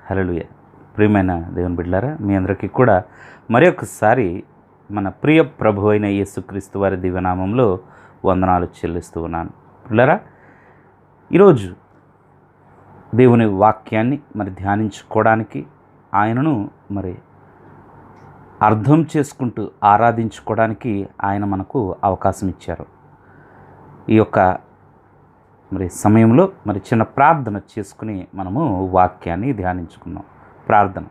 హల్లెలూయా. ప్రియమైన దేవుని బిడ్డలారా, మీ అందరికీ కూడా మరొకసారి మన ప్రియ ప్రభు అయిన యేసుక్రీస్తు వారి దివ్యనామంలో వందనాలు చెల్లిస్తూ ఉన్నాను. బిడ్డలారా, ఈరోజు దేవుని వాక్యాన్ని ధ్యానించుకోవడానికి, ఆయనను అర్థం చేసుకుంటూ ఆరాధించుకోవడానికి ఆయన మనకు అవకాశం ఇచ్చారు. ఈ యొక్క సమయంలో చిన్న ప్రార్థన చేసుకుని మనము వాక్యాన్ని ధ్యానించుకుందాం. ప్రార్థన.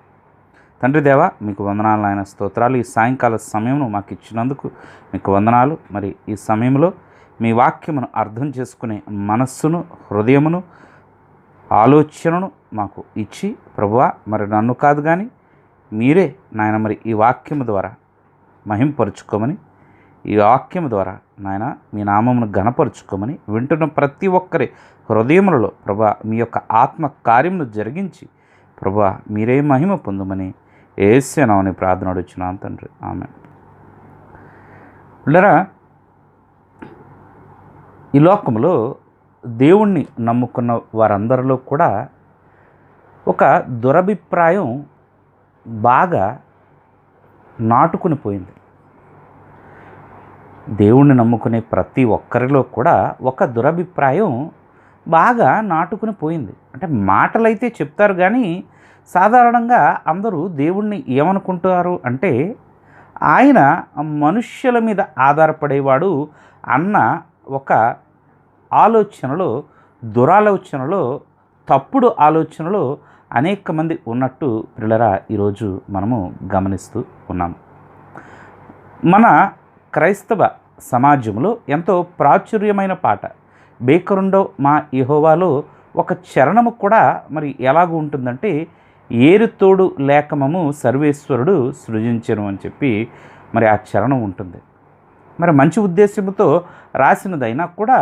తండ్రి దేవా, మీకు వందనాలు నాయన, స్తోత్రాలు. ఈ సాయంకాల సమయంను మాకు ఇచ్చినందుకు మీకు వందనాలు. ఈ సమయంలో మీ వాక్యమును అర్థం చేసుకునే మనస్సును, హృదయమును, ఆలోచనను మాకు ఇచ్చి ప్రభువా, నన్ను కాదు కానీ మీరే నాయన ఈ వాక్యము ద్వారా మహింపరుచుకోమని, ఈ వాక్యము ద్వారా నాయన మీ నామమును ఘనపరుచుకోమని, వింటున్న ప్రతి ఒక్కరి హృదయములలో ప్రభా మీ యొక్క ఆత్మ కార్యమును జరిగించి ప్రభా మీరే మహిమ పొందమని యేసు నామమున ప్రార్థన అడుగుచున్నాను తండ్రి, ఆమేన్. పిల్లరా, ఈ లోకంలో దేవుణ్ణి నమ్ముకున్న వారందరిలో కూడా ఒక దురభిప్రాయం బాగా నాటుకుని పోయింది. దేవుణ్ణి నమ్ముకునే ప్రతి ఒక్కరిలో కూడా ఒక దురభిప్రాయం బాగా నాటుకుని పోయింది. అంటే మాటలైతే చెప్తారు కానీ సాధారణంగా అందరూ దేవుణ్ణి ఏమనుకుంటారు అంటే ఆయన మనుష్యుల మీద ఆధారపడేవాడు అన్న ఒక ఆలోచనలో, దురాలోచనలో, తప్పుడు ఆలోచనలో అనేక మంది ఉన్నట్టు పిల్లరా ఈరోజు మనము గమనిస్తూ ఉన్నాము. మన క్రైస్తవ సమాజంలో ఎంతో ప్రాచుర్యమైన పాట బేకరుండో మా యెహోవాలో ఒక చరణము కూడా ఎలాగ ఉంటుందంటే, ఏరుతోడు లేఖమము సర్వేశ్వరుడు సృజించెను అని చెప్పి ఆ చరణం ఉంటుంది. మంచి ఉద్దేశంతో రాసినదైనా కూడా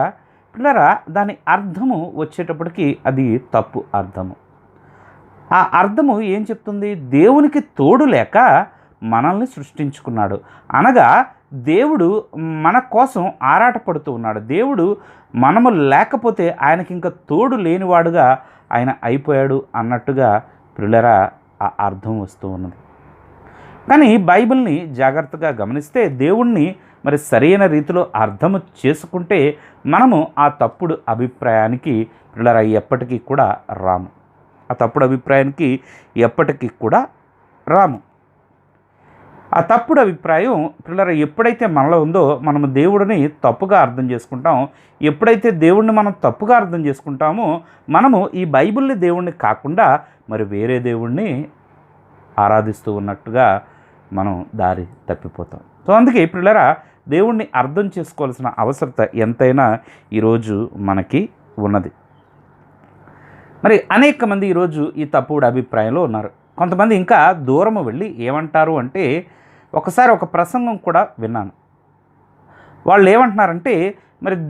పిల్లరా దాని అర్థము వచ్చేటప్పటికి అది తప్పు అర్థము. ఆ అర్థము ఏం చెప్తుంది? దేవునికి తోడు లేక మనల్ని సృష్టించుకున్నాడు అనగా దేవుడు మన కోసం ఆరాటపడుతూ ఉన్నాడు. దేవుడు మనము లేకపోతే ఆయనకి ఇంకా తోడు లేనివాడుగా ఆయన అయిపోయాడు అన్నట్టుగా పిల్లరా ఆ అర్థం వస్తూ ఉన్నది. కానీ బైబిల్ని జాగ్రత్తగా గమనిస్తే దేవుణ్ణి సరైన రీతిలో అర్థము చేసుకుంటే మనము ఆ తప్పుడు అభిప్రాయానికి పిల్లరా ఎప్పటికీ కూడా రాము. ఆ తప్పుడు అభిప్రాయానికి ఎప్పటికీ కూడా రాము. ఆ తప్పుడు అభిప్రాయం పిల్లరా ఎప్పుడైతే మనలో ఉందో మనము దేవుడిని తప్పుగా అర్థం చేసుకుంటాం. ఎప్పుడైతే దేవుణ్ణి మనం తప్పుగా అర్థం చేసుకుంటామో మనము ఈ బైబిల్ని దేవుణ్ణి కాకుండా వేరే దేవుణ్ణి ఆరాధిస్తూ ఉన్నట్టుగా మనం దారి తప్పిపోతాం. సో అందుకే పిల్లరా దేవుణ్ణి అర్థం చేసుకోవాల్సిన అవసరత ఎంతైనా ఈరోజు మనకి ఉన్నది. అనేక మంది ఈరోజు ఈ తప్పుడు అభిప్రాయంలో ఉన్నారు. కొంతమంది ఇంకా దూరము వెళ్ళి ఏమంటారు అంటే, ఒకసారి ఒక ప్రసంగం కూడా విన్నాను. వాళ్ళు ఏమంటున్నారంటే,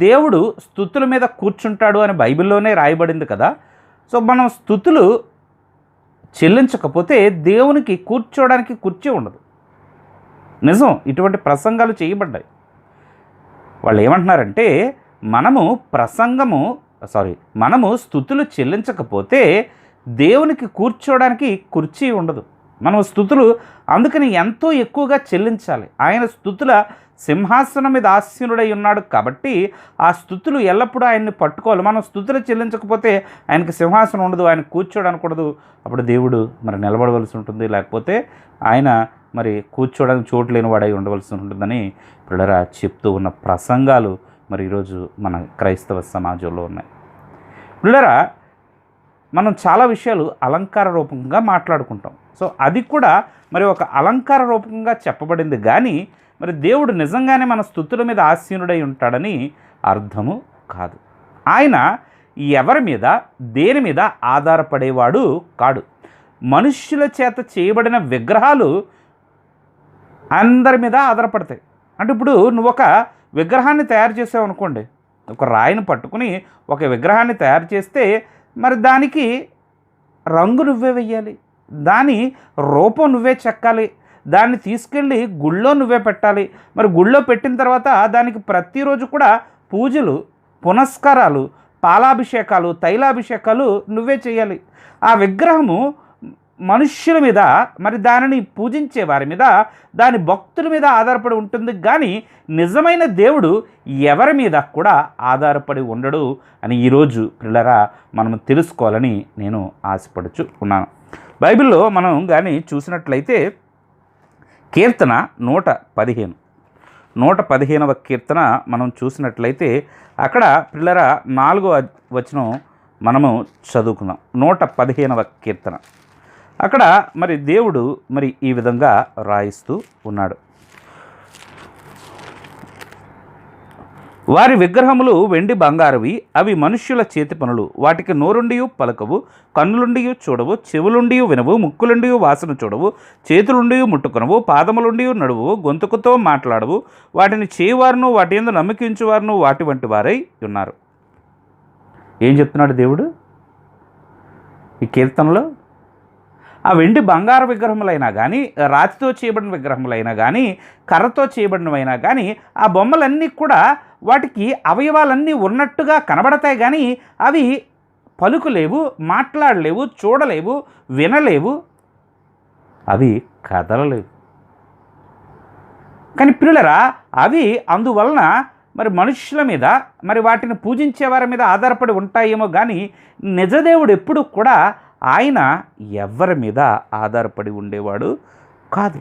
దేవుడు స్తుతుల మీద కూర్చుంటాడు అని బైబిల్లోనే రాయబడింది కదా, సో మనం స్తుతులు చెల్లించకపోతే దేవునికి కూర్చోవడానికి కుర్చీ ఉండదు. నిజం, ఇటువంటి ప్రసంగాలు చేయబడ్డాయి. వాళ్ళు ఏమంటున్నారంటే, మనము స్తుతులు చెల్లించకపోతే దేవునికి కూర్చోవడానికి కుర్చీ ఉండదు. మనం స్తుతులు అందుకని ఎంతో ఎక్కువగా చెల్లించాలి. ఆయన స్తుతుల సింహాసనం మీద ఆసీనుడై ఉన్నాడు కాబట్టి ఆ స్తుతులు ఎల్లప్పుడూ ఆయన్ని పట్టుకోవాలి. మనం స్తుతులు చెల్లించకపోతే ఆయనకి సింహాసనం ఉండదు, ఆయన కూర్చోడానికి కూడదు. అప్పుడు దేవుడు నిలబడవలసి ఉంటుంది, లేకపోతే ఆయన కూర్చోడానికి చోటు లేని వాడై ఉండవలసి ఉంటుందని పిల్లరా చెప్తూ ఉన్న ప్రసంగాలు ఈరోజు మన క్రైస్తవ సమాజంలో ఉన్నాయి. పిల్లరా, మనం చాలా విషయాలు అలంకార రూపంగా మాట్లాడుకుంటాం. సో అది కూడా ఒక అలంకార రూపంగా చెప్పబడింది కానీ దేవుడు నిజంగానే మన స్తుతుల మీద ఆసీనుడై ఉంటాడని అర్థము కాదు. ఆయన ఎవరి మీద, దేని మీద ఆధారపడేవాడు కాడు. మనుష్యుల చేత చేయబడిన విగ్రహాలు అందరి మీద ఆధారపడతాయి. అంటే ఇప్పుడు నువ్వు ఒక విగ్రహాన్ని తయారు చేసావు అనుకోండి, ఒక రాయిని పట్టుకుని ఒక విగ్రహాన్ని తయారు చేస్తే దానికి రంగు నువ్వే వెయ్యాలి, దాని రూపం నువ్వే చెక్కాలి, దాన్ని తీసుకెళ్ళి గుళ్ళో నువ్వే పెట్టాలి. గుళ్ళో పెట్టిన తర్వాత దానికి ప్రతిరోజు కూడా పూజలు, పునస్కారాలు, పాలాభిషేకాలు, తైలాభిషేకాలు నువ్వే చేయాలి. ఆ విగ్రహము మనుష్యుల మీద, మరి దానిని పూజించే వారి మీద, దాని భక్తుల మీద ఆధారపడి ఉంటుంది. కానీ నిజమైన దేవుడు ఎవరి మీద కూడా ఆధారపడి ఉండడు అని ఈరోజు పిల్లరా మనం తెలుసుకోవాలని నేను ఆశపడుచు ఉన్నాను. బైబిల్లో మనం కానీ చూసినట్లయితే కీర్తన 115వ కీర్తన మనం చూసినట్లయితే అక్కడ పిల్లరా 4వ వచనం మనము చదువుకుందాం. 115వ కీర్తన అక్కడ మరి దేవుడు మరి ఈ విధంగా రాయిస్తూ ఉన్నాడు. వారి విగ్రహములు వెండి బంగారువి, అవి మనుష్యుల చేతి పనులు. వాటికి నోరుండి పలకవు, కన్నులుండి చూడవు, చెవులుండి వినవు, ముక్కులుండి వాసన చూడవు, చేతులుండి ముట్టుకొనవు, పాదములుండి నడువు, గొంతుకుతో మాట్లాడవు. వాటిని చేయవారును వాటి యందు నమ్మకించువారును వాటి వంటి వారై ఉన్నారు. ఏం చెప్తున్నాడు దేవుడు ఈ కీర్తనలో? ఆ వెండి బంగారు విగ్రహములైనా కానీ, రాతితో చేయబడిన విగ్రహములైనా కానీ, కర్రతో చేయబడినవైనా కానీ, ఆ బొమ్మలన్నీ కూడా వాటికి అవయవాలన్నీ ఉన్నట్టుగా కనబడతాయి. కానీ అవి పలుకులేవు, మాట్లాడలేవు, చూడలేవు, వినలేవు, అవి కదలలేవు. కానీ పిల్లరా అవి అందువలన మరి మనుషుల మీద, మరి వాటిని పూజించే వారి మీద ఆధారపడి ఉంటాయేమో. కానీ నిజదేవుడు ఎప్పుడు కూడా ఆయన ఎవరి మీద ఆధారపడి ఉండేవాడు కాదు.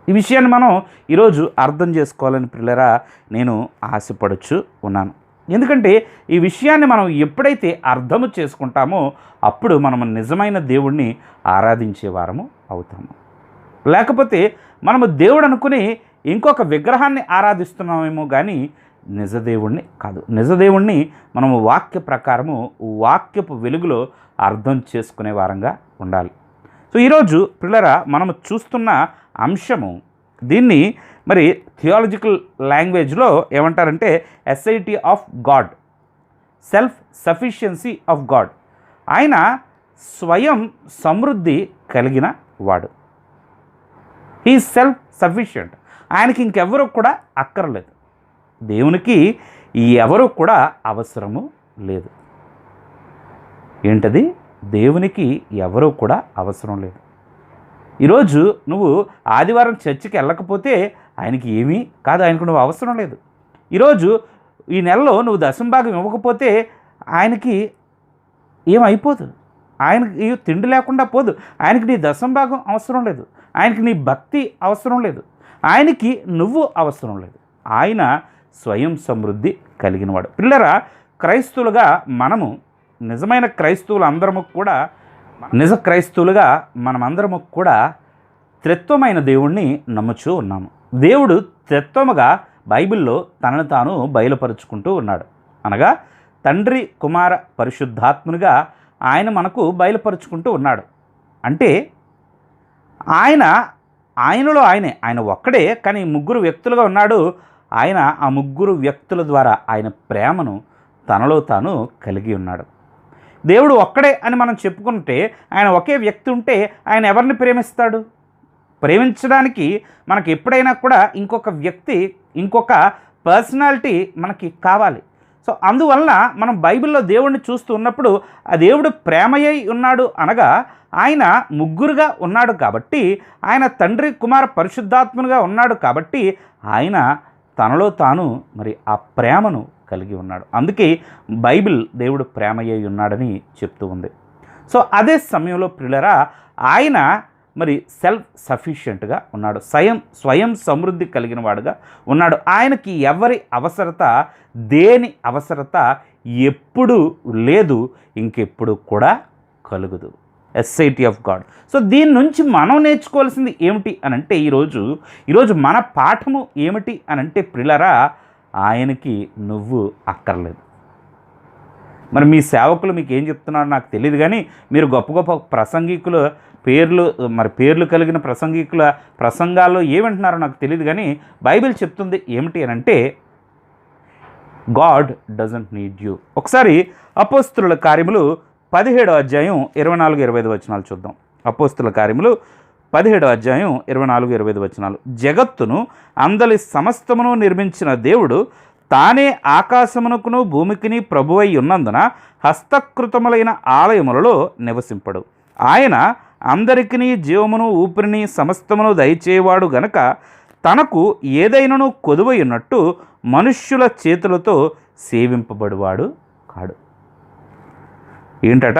ఈ విషయాన్ని మనం ఈరోజు అర్థం చేసుకోవాలని పిల్లరా నేను ఆశపడుచు ఉన్నాను. ఎందుకంటే ఈ విషయాన్ని మనం ఎప్పుడైతే అర్థము చేసుకుంటామో అప్పుడు మనము నిజమైన దేవుణ్ణి ఆరాధించే వారము అవుతాము. లేకపోతే మనము దేవుడు అనుకుని ఇంకొక విగ్రహాన్ని ఆరాధిస్తున్నామేమో కానీ నిజదేవుణ్ణి కాదు. నిజదేవుణ్ణి మనము వాక్య ప్రకారము, వాక్యపు వెలుగులో అర్థం చేసుకునే వారంగా ఉండాలి. సో ఈరోజు పిల్లరా మనము చూస్తున్న అంశము, దీన్ని మరి థియాలజికల్ లాంగ్వేజ్లో ఏమంటారంటే SIT of God, self sufficiency of God. ఆయన స్వయం సమృద్ధి కలిగిన వాడు. He self sufficient. ఆయనకి ఇంకెవరూ కూడా అక్కర్లేదు. దేవునికి ఎవరు కూడా అవసరము లేదు. ఏంటది? దేవునికి ఎవరూ కూడా అవసరం లేదు. ఈరోజు నువ్వు ఆదివారం చర్చికి వెళ్ళకపోతే ఆయనకి ఏమీ కాదు, ఆయనకు నువ్వు అవసరం లేదు. ఈరోజు ఈ నెలలో నువ్వు దశంభాగం ఇవ్వకపోతే ఆయనకి ఏమైపోదు, ఆయనకి తిండి లేకుండా పోదు. ఆయనకి నీ దశంభాగం అవసరం లేదు, ఆయనకి నీ భక్తి అవసరం లేదు, ఆయనకి నువ్వు అవసరం లేదు. ఆయన స్వయం సమృద్ధి కలిగినవాడు. పిల్లరా క్రైస్తవులుగా మనము, నిజమైన క్రైస్తవులు అందరము కూడా, నిజ క్రైస్తవులుగా మనమందరము కూడా త్రిత్వమైన దేవుణ్ణి నమ్ముచూ ఉన్నాము. దేవుడు త్రిత్వముగా బైబిల్లో తనను తాను బయలుపరుచుకుంటూ ఉన్నాడు. అనగా తండ్రి, కుమార, పరిశుద్ధాత్మునిగా ఆయన మనకు బయలుపరుచుకుంటూ ఉన్నాడు. అంటే ఆయనలో ఆయన ఒక్కడే, కానీ ముగ్గురు వ్యక్తులుగా ఉన్నాడు. ఆయన ఆ ముగ్గురు వ్యక్తుల ద్వారా ఆయన ప్రేమను తనలో తాను కలిగి ఉన్నాడు. దేవుడు ఒక్కడే అని మనం చెప్పుకుంటే, ఆయన ఒకే వ్యక్తి ఉంటే ఆయన ఎవరిని ప్రేమిస్తాడు? ప్రేమించడానికి మనకి ఎప్పుడైనా కూడా ఇంకొక వ్యక్తి, ఇంకొక పర్సనాలిటీ మనకి కావాలి. సో అందువలన మనం బైబిల్లో దేవుడిని చూస్తూ ఉన్నప్పుడు ఆ దేవుడు ప్రేమయ్య ఉన్నాడు అనగా ఆయన ముగ్గురుగా ఉన్నాడు కాబట్టి, ఆయన తండ్రి, కుమార, పరిశుద్ధాత్మునిగా ఉన్నాడు కాబట్టి ఆయన తనలో తాను మరి ఆ ప్రేమను కలిగి ఉన్నాడు. అందుకే బైబిల్ దేవుడు ప్రేమయ్య ఉన్నాడని చెప్తూ ఉంది. సో అదే సమయంలో ప్రియులరా ఆయన మరి సెల్ఫ్ సఫిషియెంట్గా ఉన్నాడు, స్వయం సమృద్ధి కలిగిన వాడుగా ఉన్నాడు. ఆయనకి ఎవరి అవసరత, దేని అవసరత ఎప్పుడు లేదు, ఇంకెప్పుడు కూడా కలుగుదు. Aseity of God. సో దీని నుంచి మనం నేర్చుకోవాల్సింది ఏమిటి అనంటే ఈరోజు మన పాఠము ఏమిటి అనంటే ప్రియులరా ఆయనకి నువ్వు అక్కర్లేదు. మరి మీ సేవకులు మీకు ఏం చెప్తున్నారో నాకు తెలియదు, కానీ మీరు గొప్ప గొప్ప ప్రసంగికుల పేర్లు కలిగిన ప్రసంగికుల ప్రసంగాల్లో ఏమంటున్నారో నాకు తెలియదు, కానీ బైబిల్ చెప్తుంది ఏమిటి అనంటే గాడ్ డజంట్ నీడ్ యూ. ఒకసారి అపోస్తుల కార్యములు 17వ అధ్యాయం 24-25 వచనాలు చూద్దాం. అపోస్తుల కార్యములు 17వ అధ్యాయం 24-25 వచనాలు. జగత్తును అందలి సమస్తమును నిర్మించిన దేవుడు తానే ఆకాశమునకును భూమికిని ప్రభువై ఉన్నందున హస్తకృతములైన ఆలయములలో నివసింపడు. ఆయన అందరికిని జీవమును ఊపిరిని సమస్తమును దయచేవాడు గనక తనకు ఏదైనాను కొదువయున్నట్టు మనుష్యుల చేతులతో సేవింపబడివాడు కాడు. ఏంటట?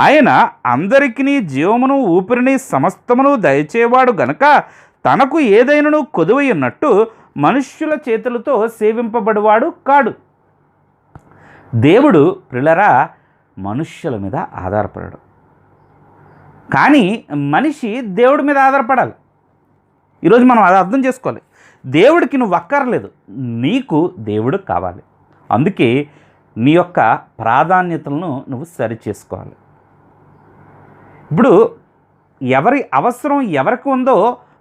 ఆయన అందరికిని జీవమును ఊపిరిని సమస్తమును దయచేవాడు గనక తనకు ఏదైనాను కొదువయున్నట్టు మనుష్యుల చేతులతో సేవింపబడివాడు కాడు. దేవుడు ప్రియులారా మనుష్యుల మీద ఆధారపడడు, కానీ మనిషి దేవుడి మీద ఆధారపడాలి. ఈరోజు మనం అది అర్థం చేసుకోవాలి. దేవుడికి నువ్వు అక్కర్లేదు, నీకు దేవుడు కావాలి. అందుకే నీ యొక్క ప్రాధాన్యతలను నువ్వు సరి చేసుకోవాలి. ఇప్పుడు ఎవరి అవసరం ఎవరికి ఉందో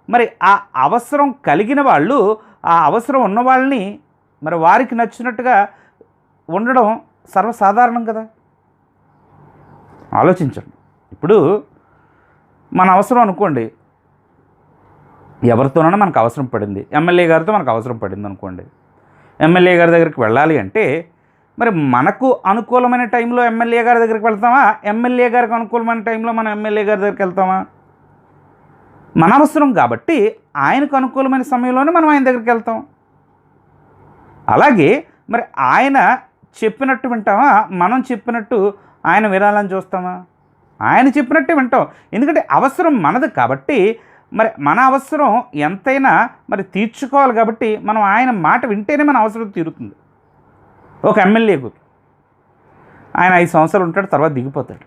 మరి ఆ అవసరం కలిగిన వాళ్ళు, ఆ అవసరం ఉన్న వాళ్ళని మరి వారికి నచ్చినట్టుగా ఉండడం సర్వసాధారణం కదా. ఆలోచించండి. ఇప్పుడు మన అవసరం అనుకోండి, ఎవరితోనైనా మనకు అవసరం పడింది, ఎమ్మెల్యే గారితో మనకు అవసరం పడింది అనుకోండి. ఎమ్మెల్యే గారి దగ్గరికి వెళ్ళాలి అంటే మరి మనకు అనుకూలమైన టైంలో ఎమ్మెల్యే గారి దగ్గరికి వెళ్తామా, ఎమ్మెల్యే గారికి అనుకూలమైన టైంలో మనం ఎమ్మెల్యే గారి దగ్గరికి వెళ్తామా? మన అవసరం కాబట్టి ఆయనకు అనుకూలమైన సమయంలోనే మనం ఆయన దగ్గరికి వెళ్తాం. అలాగే మరి ఆయన చెప్పినట్టు వింటామా, మనం చెప్పినట్టు ఆయన వినాలని చూస్తామా? ఆయన చెప్పినట్టే వింటాం. ఎందుకంటే అవసరం మనది కాబట్టి మరి మన అవసరం ఎంతైనా మరి తీర్చుకోవాలి కాబట్టి మనం ఆయన మాట వింటేనే మన అవసరం తీరుతుంది. ఒక ఎమ్మెల్యేకు ఆయన 5 సంవత్సరాలు ఉంటాడు, తర్వాత దిగిపోతాడు.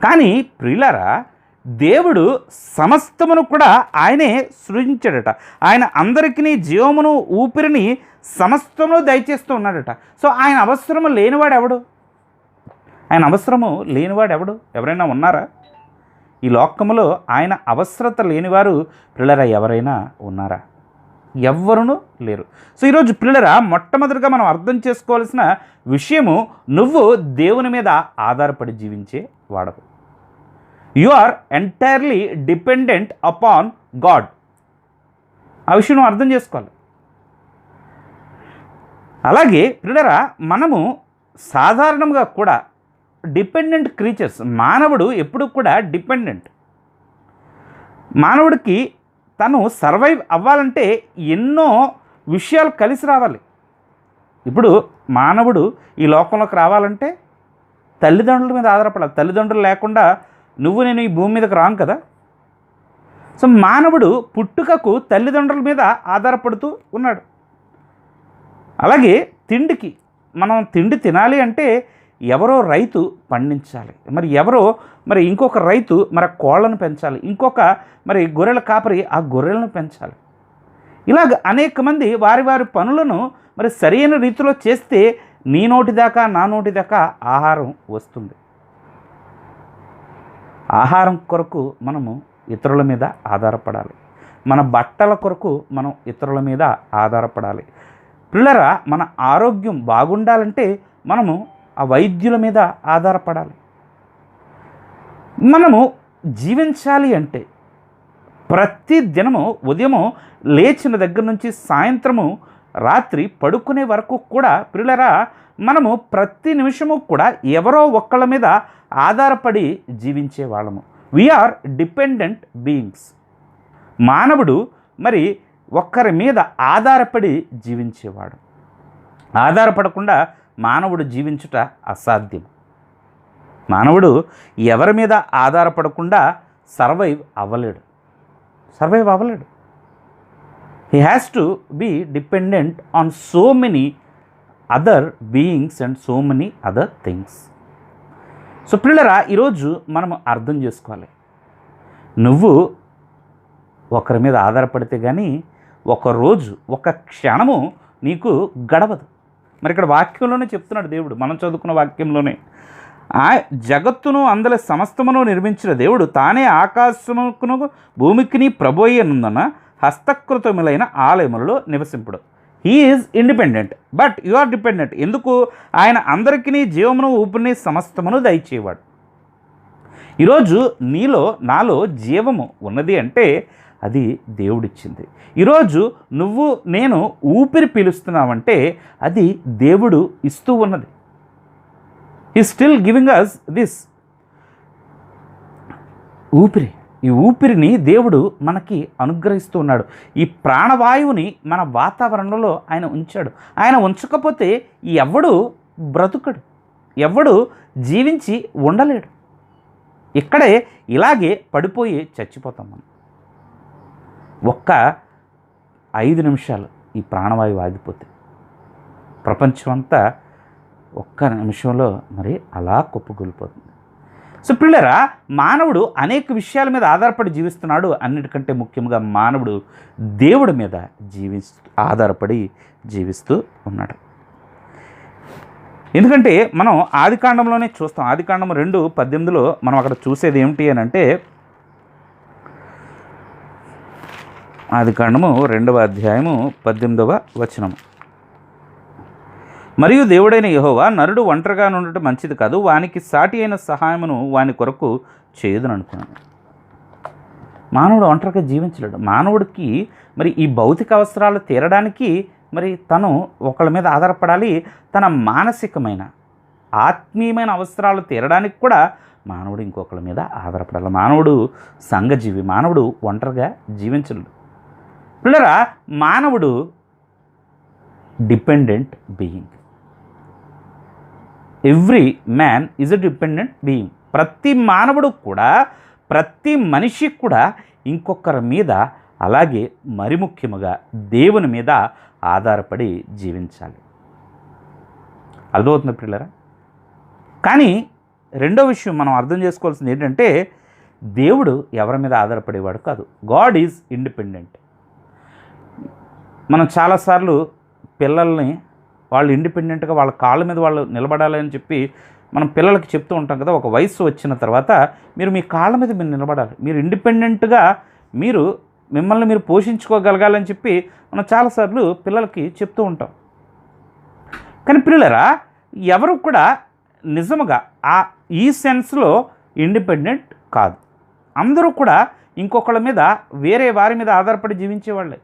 కానీ ప్రియులారా దేవుడు సమస్తమును కూడా ఆయనే సృజించాడట. ఆయన అందరికీ జీవమును ఊపిరిని సమస్తమును దయచేస్తూ ఉన్నాడట. సో ఆయన అవసరము లేనివాడు ఎవడు? ఆయన అవసరము లేనివాడు ఎవడు? ఎవరైనా ఉన్నారా ఈ లోకములో? ఆయన అవసరత లేనివారు పిల్లరా ఎవరైనా ఉన్నారా? ఎవ్వరునూ లేరు. సో ఈరోజు పిల్లరా మొట్టమొదటిగా మనం అర్థం చేసుకోవాల్సిన విషయము, నువ్వు దేవుని మీద ఆధారపడి జీవించే వాడవు. You are entirely dependent upon God. ఆ విషయం నువ్వు అర్థం చేసుకోవాలి. అలాగే పిల్లరా మనము సాధారణంగా కూడా డిపెండెంట్ క్రీచర్స్. మానవుడు ఎప్పుడు కూడా డిపెండెంట్. మానవుడికి తను సర్వైవ్ అవ్వాలంటే ఎన్నో విషయాలు కలిసి రావాలి. ఇప్పుడు మానవుడు ఈ లోకంలోకి రావాలంటే తల్లిదండ్రుల మీద ఆధారపడాలి. తల్లిదండ్రులు లేకుండా నువ్వు నేను ఈ భూమి మీదకి రాం కదా. సో మానవుడు పుట్టుకకు తల్లిదండ్రుల మీద ఆధారపడుతూ ఉన్నాడు. అలాగే తిండికి మనం తిండి తినాలి అంటే ఎవరో రైతు పండించాలి, మరి ఇంకొక రైతు మరి కోళ్ళను పెంచాలి, ఇంకొక మరి గొర్రెల కాపరి ఆ గొర్రెలను పెంచాలి. ఇలాగ అనేక మంది వారి వారి పనులను మరి సరైన రీతిలో చేస్తే నీ నోటి దాకా నా నోటి దాకా ఆహారం వస్తుంది. ఆహారం కొరకు మనము ఇతరుల మీద ఆధారపడాలి. మన బట్టల కొరకు మనం ఇతరుల మీద ఆధారపడాలి. పిల్లరా మన ఆరోగ్యం బాగుండాలంటే మనము ఆ వైద్యుల మీద ఆధారపడాలి. మనము జీవించాలి అంటే ప్రతి దినము ఉదయము లేచిన దగ్గర నుంచి సాయంత్రము రాత్రి పడుకునే వరకు కూడా పిల్లరా మనము ప్రతి నిమిషము కూడా ఎవరో ఒక్కళ్ళ మీద ఆధారపడి జీవించే వాళ్ళము. We are dependent beings. మానవుడు మరి ఒక్కరి మీద ఆధారపడి జీవించేవాడు. ఆధారపడకుండా మానవుడు జీవించుట అసాధ్యం. మానవుడు ఎవరి మీద ఆధారపడకుండా సర్వైవ్ అవ్వలేడు. He has to be dependent on so many other beings and so many other things. So పిల్లరా ఈరోజు మనము అర్థం చేసుకోవాలి, నువ్వు ఒకరి మీద ఆధారపడితే కానీ ఒకరోజు ఒక క్షణము నీకు గడవదు. మరి ఇక్కడ వాక్యంలోనే చెప్తున్నాడు దేవుడు, మనం చదువుకున్న వాక్యంలోనే, జగత్తును అందులో సమస్తమును నిర్మించిన దేవుడు తానే ఆకాశముకును భూమికిని ప్రభువయ్యనుందన్న హస్తకృతములైన ఆలయములలో నివసింపుడు. He is independent but you are dependent. ఎందుకు? ఆయన అందరికీ జీవమును ఊపిరిని సమస్తమును దయచేవాడు. ఈరోజు నీలో నాలో జీవము ఉన్నది అంటే అది దేవుడిచ్చింది. ఈరోజు నువ్వు నేను ఊపిరి పీలుస్తున్నావంటే అది దేవుడు ఇస్తూ ఉన్నది. He still giving us this. ఊపిరి. ఈ ఊపిరిని దేవుడు మనకి అనుగ్రహిస్తూ ఉన్నాడు. ఈ ప్రాణవాయువుని మన వాతావరణంలో ఆయన ఉంచాడు. ఆయన ఉంచకపోతే ఎవడు బ్రతుకడు, ఎవడు జీవించి ఉండలేడు. ఇక్కడే ఇలాగే పడిపోయి చచ్చిపోతాం మనం. ఒక్క 5 నిమిషాలు ఈ ప్రాణవాయువు ఆగిపోతే ప్రపంచం అంతా ఒక్క నిమిషంలో మరి అలా కుప్పకూలిపోతుంది. సో పిల్లరా, మానవుడు అనేక విషయాల మీద ఆధారపడి జీవిస్తున్నాడు. అన్నిటికంటే ముఖ్యంగా మానవుడు దేవుడి మీద ఆధారపడి జీవిస్తూ ఉన్నాడు. ఎందుకంటే మనం ఆదికాండంలోనే చూస్తాం. ఆదికాండం 2:18 మనం అక్కడ చూసేది ఏమిటి అని అంటే, ఆదికాండము 2:18 మరియు దేవుడైన యెహోవా, నరుడు ఒంటరిగా ఉండటం మంచిది కాదు, వానికి సాటి అయిన సహాయమును వాని కొరకు చేయదును అనుకున్నాను. మానవుడు ఒంటరిగా జీవించలేడు. మానవుడికి మరి ఈ భౌతిక అవసరాలు తీరడానికి మరి తను ఒకళ్ళ మీద ఆధారపడాలి. తన మానసికమైన ఆత్మీయమైన అవసరాలు తీరడానికి కూడా మానవుడు ఇంకొకళ్ళ మీద ఆధారపడాలి. మానవుడు సంఘజీవి. మానవుడు ఒంటరిగా జీవించలేడు. పిల్లరా, మానవుడు dependent being. Every man is a dependent being. ప్రతి మానవుడు కూడా, ప్రతి మనిషి కూడా ఇంకొకరి మీద, అలాగే మరి ముఖ్యముగా దేవుని మీద ఆధారపడి జీవించాలి. అర్థమవుతుంది పిల్లరా? కానీ రెండో విషయం మనం అర్థం చేసుకోవాల్సింది ఏంటంటే, దేవుడు ఎవరి మీద ఆధారపడేవాడు కాదు. God is independent. మనం చాలాసార్లు పిల్లల్ని వాళ్ళు ఇండిపెండెంట్గా వాళ్ళ కాళ్ళ మీద వాళ్ళు నిలబడాలని చెప్పి మనం పిల్లలకి చెప్తూ ఉంటాం కదా. ఒక వయసు వచ్చిన తర్వాత మీరు మీ కాళ్ళ మీద మీరు నిలబడాలి, మీరు ఇండిపెండెంట్గా మిమ్మల్ని మీరు పోషించుకోగలగాలని చెప్పి మనం చాలాసార్లు పిల్లలకి చెప్తూ ఉంటాం. కానీ పిల్లరా, ఎవరు కూడా నిజముగా ఈ సెన్స్లో ఇండిపెండెంట్ కాదు. అందరూ కూడా ఇంకొకళ్ళ మీద, వేరే వారి మీద ఆధారపడి జీవించేవాళ్ళే.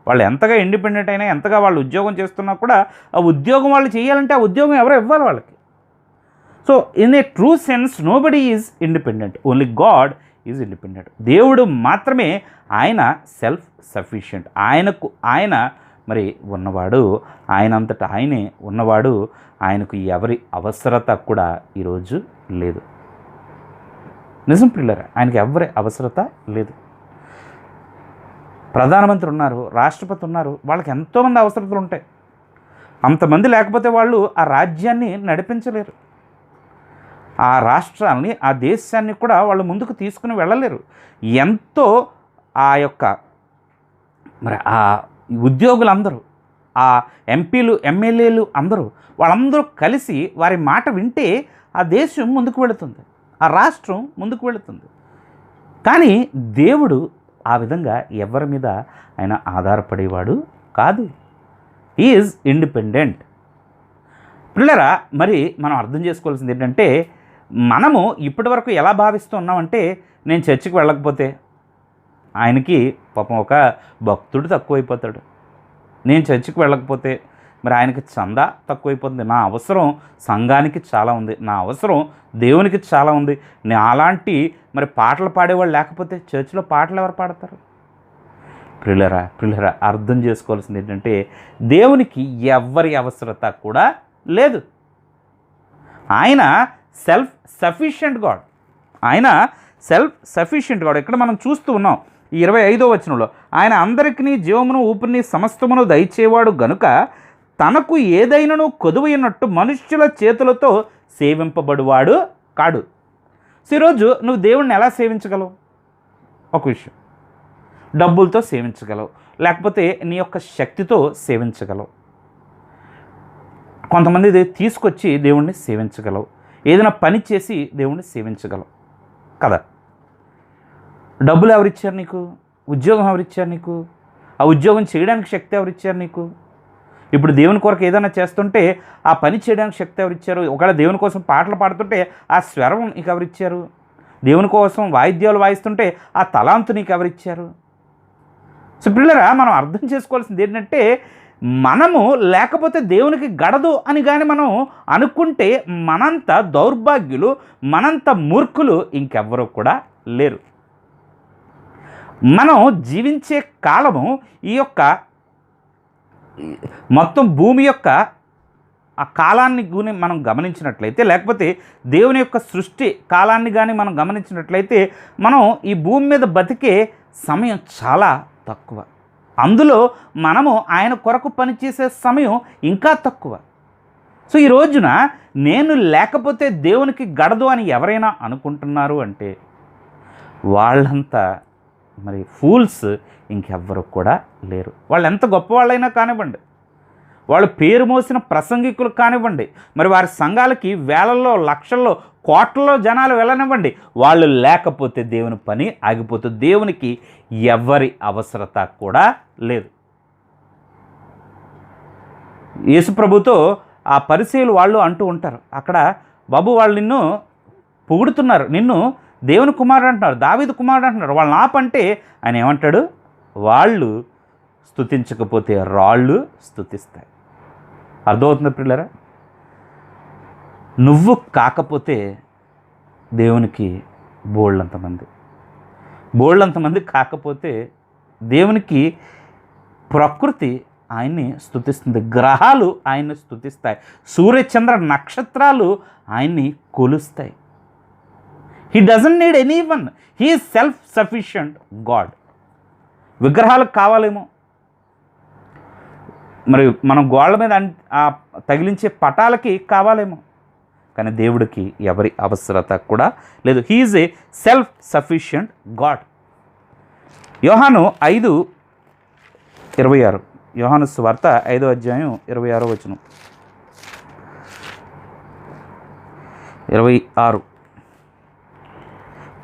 వాళ్ళు ఎంతగా ఇండిపెండెంట్ అయినా, ఎంతగా వాళ్ళు ఉద్యోగం చేస్తున్నా కూడా ఆ ఉద్యోగం వాళ్ళు చేయాలంటే ఆ ఉద్యోగం ఎవరో ఇవ్వాలి వాళ్ళకి. So in a true sense nobody is independent, only God is independent. దేవుడు మాత్రమే ఆయన సెల్ఫ్ సఫిషియెంట్. ఆయన మరి ఉన్నవాడు, ఆయనంతటా ఆయనే ఉన్నవాడు. ఆయనకు ఎవరి అవసరత కూడా ఈరోజు లేదు. నిజం పిల్లరా, ఆయనకి ఎవరి అవసరత లేదు. ప్రధానమంత్రి ఉన్నారు, రాష్ట్రపతి ఉన్నారు, వాళ్ళకి ఎంతోమంది అవసరతలు ఉంటాయి. అంతమంది లేకపోతే వాళ్ళు ఆ రాజ్యాన్ని నడిపించలేరు. ఆ రాష్ట్రాన్ని, ఆ దేశాన్ని కూడా వాళ్ళు ముందుకు తీసుకుని వెళ్ళలేరు. ఎంతో ఆ యొక్క మరి ఆ ఉద్యోగులందరూ, ఆ ఎంపీలు, ఎమ్మెల్యేలు వాళ్ళందరూ కలిసి వారి మాట వింటే ఆ దేశం ముందుకు వెళుతుంది, ఆ రాష్ట్రం ముందుకు వెళుతుంది. కానీ దేవుడు ఆ విధంగా ఎవరి మీద ఆయన ఆధారపడేవాడు కాదు. Is independent. పిల్లరా, మరి మనం అర్థం చేసుకోవాల్సింది ఏంటంటే, మనము ఇప్పటి వరకు ఎలా భావిస్తూ ఉన్నామంటే, నేను చర్చికి వెళ్ళకపోతే ఆయనకి పాపం ఒక భక్తుడు తక్కువైపోతాడు, నేను చర్చికి వెళ్ళకపోతే మరి ఆయనకి చందా తక్కువైపోతుంది, నా అవసరం సంఘానికి చాలా ఉంది, నా అవసరం దేవునికి చాలా ఉంది, నేను అలాంటి మరి పాటలు పాడేవాళ్ళు లేకపోతే చర్చిలో పాటలు ఎవరు పాడతారు? ప్రియులరా అర్థం చేసుకోవాల్సింది ఏంటంటే, దేవునికి ఎవరి అవసరత కూడా లేదు. ఆయన సెల్ఫ్ సఫిషియెంట్ గాడ్. ఇక్కడ మనం చూస్తూ ఉన్నాం ఈ 25వ వచనంలో, ఆయన అందరికీ జీవమును ఊపిరిని సమస్తమును దయచేవాడు గనుక తనకు ఏదైనాను కొదువైనట్టు మనుష్యుల చేతులతో సేవింపబడువాడు కాడు. సో ఈరోజు నువ్వు దేవుణ్ణి ఎలా సేవించగలవు? ఒక విషయం, డబ్బులతో సేవించగలవు, లేకపోతే నీ యొక్క శక్తితో సేవించగలవు. కొంతమంది తీసుకొచ్చి దేవుణ్ణి సేవించగలవు, ఏదైనా పని చేసి దేవుణ్ణి సేవించగలవు కదా. డబ్బులు ఎవరిచ్చారు నీకు? ఉద్యోగం ఎవరిచ్చారు నీకు? ఆ ఉద్యోగం చేయడానికి శక్తి ఎవరిచ్చారు నీకు? ఇప్పుడు దేవుని కొరకు ఏదైనా చేస్తుంటే ఆ పని చేయడానికి శక్తి ఎవరిచ్చారు? ఒకవేళ దేవుని కోసం పాటలు పాడుతుంటే ఆ స్వరం నీకు ఎవరిచ్చారు? దేవుని కోసం వాయిద్యాలు వాయిస్తుంటే ఆ తలాంతు నీకు ఎవరిచ్చారు? సో పిల్లరా, మనం అర్థం చేసుకోవాల్సింది ఏంటంటే, మనము లేకపోతే దేవునికి గడదు అని కానీ మనం అనుకుంటే మనంత దౌర్భాగ్యులు, మనంత మూర్ఖులు ఇంకెవ్వరూ కూడా లేరు. మనం జీవించే కాలము ఈ యొక్క మొత్తం భూమి యొక్క ఆ కాలాన్ని గుని మనం గమనించినట్లయితే, లేకపోతే దేవుని యొక్క సృష్టి కాలాన్ని కానీ మనం గమనించినట్లయితే, మనం ఈ భూమి మీద బతికే సమయం చాలా తక్కువ. అందులో మనము ఆయన కొరకు పనిచేసే సమయం ఇంకా తక్కువ. సో ఈ రోజున నేను లేకపోతే దేవునికి గడదు అని ఎవరైనా అనుకుంటున్నారు అంటే వాళ్ళంతా మరి ఫూల్స్ ఇంకెవ్వరు కూడా లేరు. వాళ్ళు ఎంత గొప్పవాళ్ళైనా కానివ్వండి, వాళ్ళు పేరు మోసిన ప్రసంగికులు కానివ్వండి, మరి వారి సంఘాలకి వేలల్లో లక్షల్లో కోట్లలో జనాలు వెళ్ళనివ్వండి, వాళ్ళు లేకపోతే దేవుని పని ఆగిపోతుంది. దేవునికి ఎవరి అవసరత కూడా లేదు. యేసుప్రభుతో ఆ పరిసయ్యులు వాళ్ళు అంటూ ఉంటారు, అక్కడ బాబు వాళ్ళు నిన్ను పొగుడుతున్నారు, నిన్ను దేవుని కుమారుడు అంటున్నారు, దావీదు కుమారుడు అంటున్నారు, వాళ్ళని ఆపంటే ఆయన ఏమంటాడు, వాళ్ళు స్తుతించకపోతే రాళ్ళు స్తుతిస్తాయి. అర్థమవుతుంది ప్రియులారా? నువ్వు కాకపోతే దేవునికి బోళ్ళంతమంది కాకపోతే దేవునికి ప్రకృతి ఆయన్ని స్తుతిస్తుంది, గ్రహాలు ఆయన్ని స్తుతిస్తాయి, సూర్యచంద్ర నక్షత్రాలు ఆయన్ని కొలుస్తాయి. He doesn't need any one, he is self sufficient God. విగ్రహాలకు కావాలేమో, మరి మనం గోళ్ళ మీద తగిలించే పటాలకి కావాలేమో, కానీ దేవుడికి ఎవరి అవసరత కూడా లేదు. He is a self sufficient God. యోహాను 5:26, యోహాను సువార్త 5వ అధ్యాయం 26వ వచనం, 26.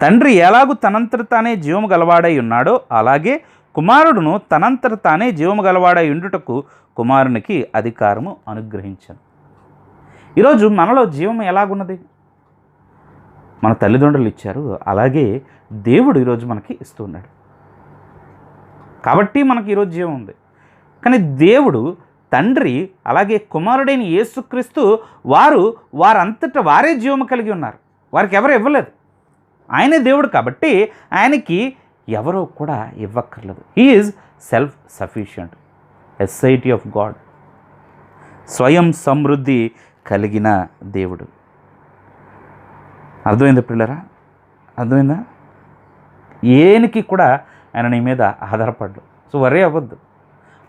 తండ్రి ఎలాగూ తనంతట తానే జీవము గలవాడై ఉన్నాడో అలాగే కుమారుడును తనంతట తానే జీవము గలవాడై ఉండుటకు కుమారునికి అధికారము అనుగ్రహించాను. ఈరోజు మనలో జీవం ఎలాగున్నది? మన తల్లిదండ్రులు ఇచ్చారు, అలాగే దేవుడు ఈరోజు మనకి ఇస్తూ ఉన్నాడు. కాబట్టి మనకి ఈరోజు జీవం ఉంది. కానీ దేవుడు తండ్రి అలాగే కుమారుడైన యేసుక్రీస్తు వారంతట వారే జీవము కలిగి ఉన్నారు. వారికి ఎవరు ఇవ్వలేదు. ఆయనే దేవుడు కాబట్టి ఆయనకి ఎవరో కూడా ఇవ్వక్కర్లేదు. He is self sufficient, aseity of God, స్వయం సమృద్ధి కలిగిన దేవుడు. అర్థమైందా పిల్లరా? అర్థమైందా? ఏనికి కూడా ఆయన నీ మీద ఆధారపడ్డు. సో వరే అవ్వద్దు,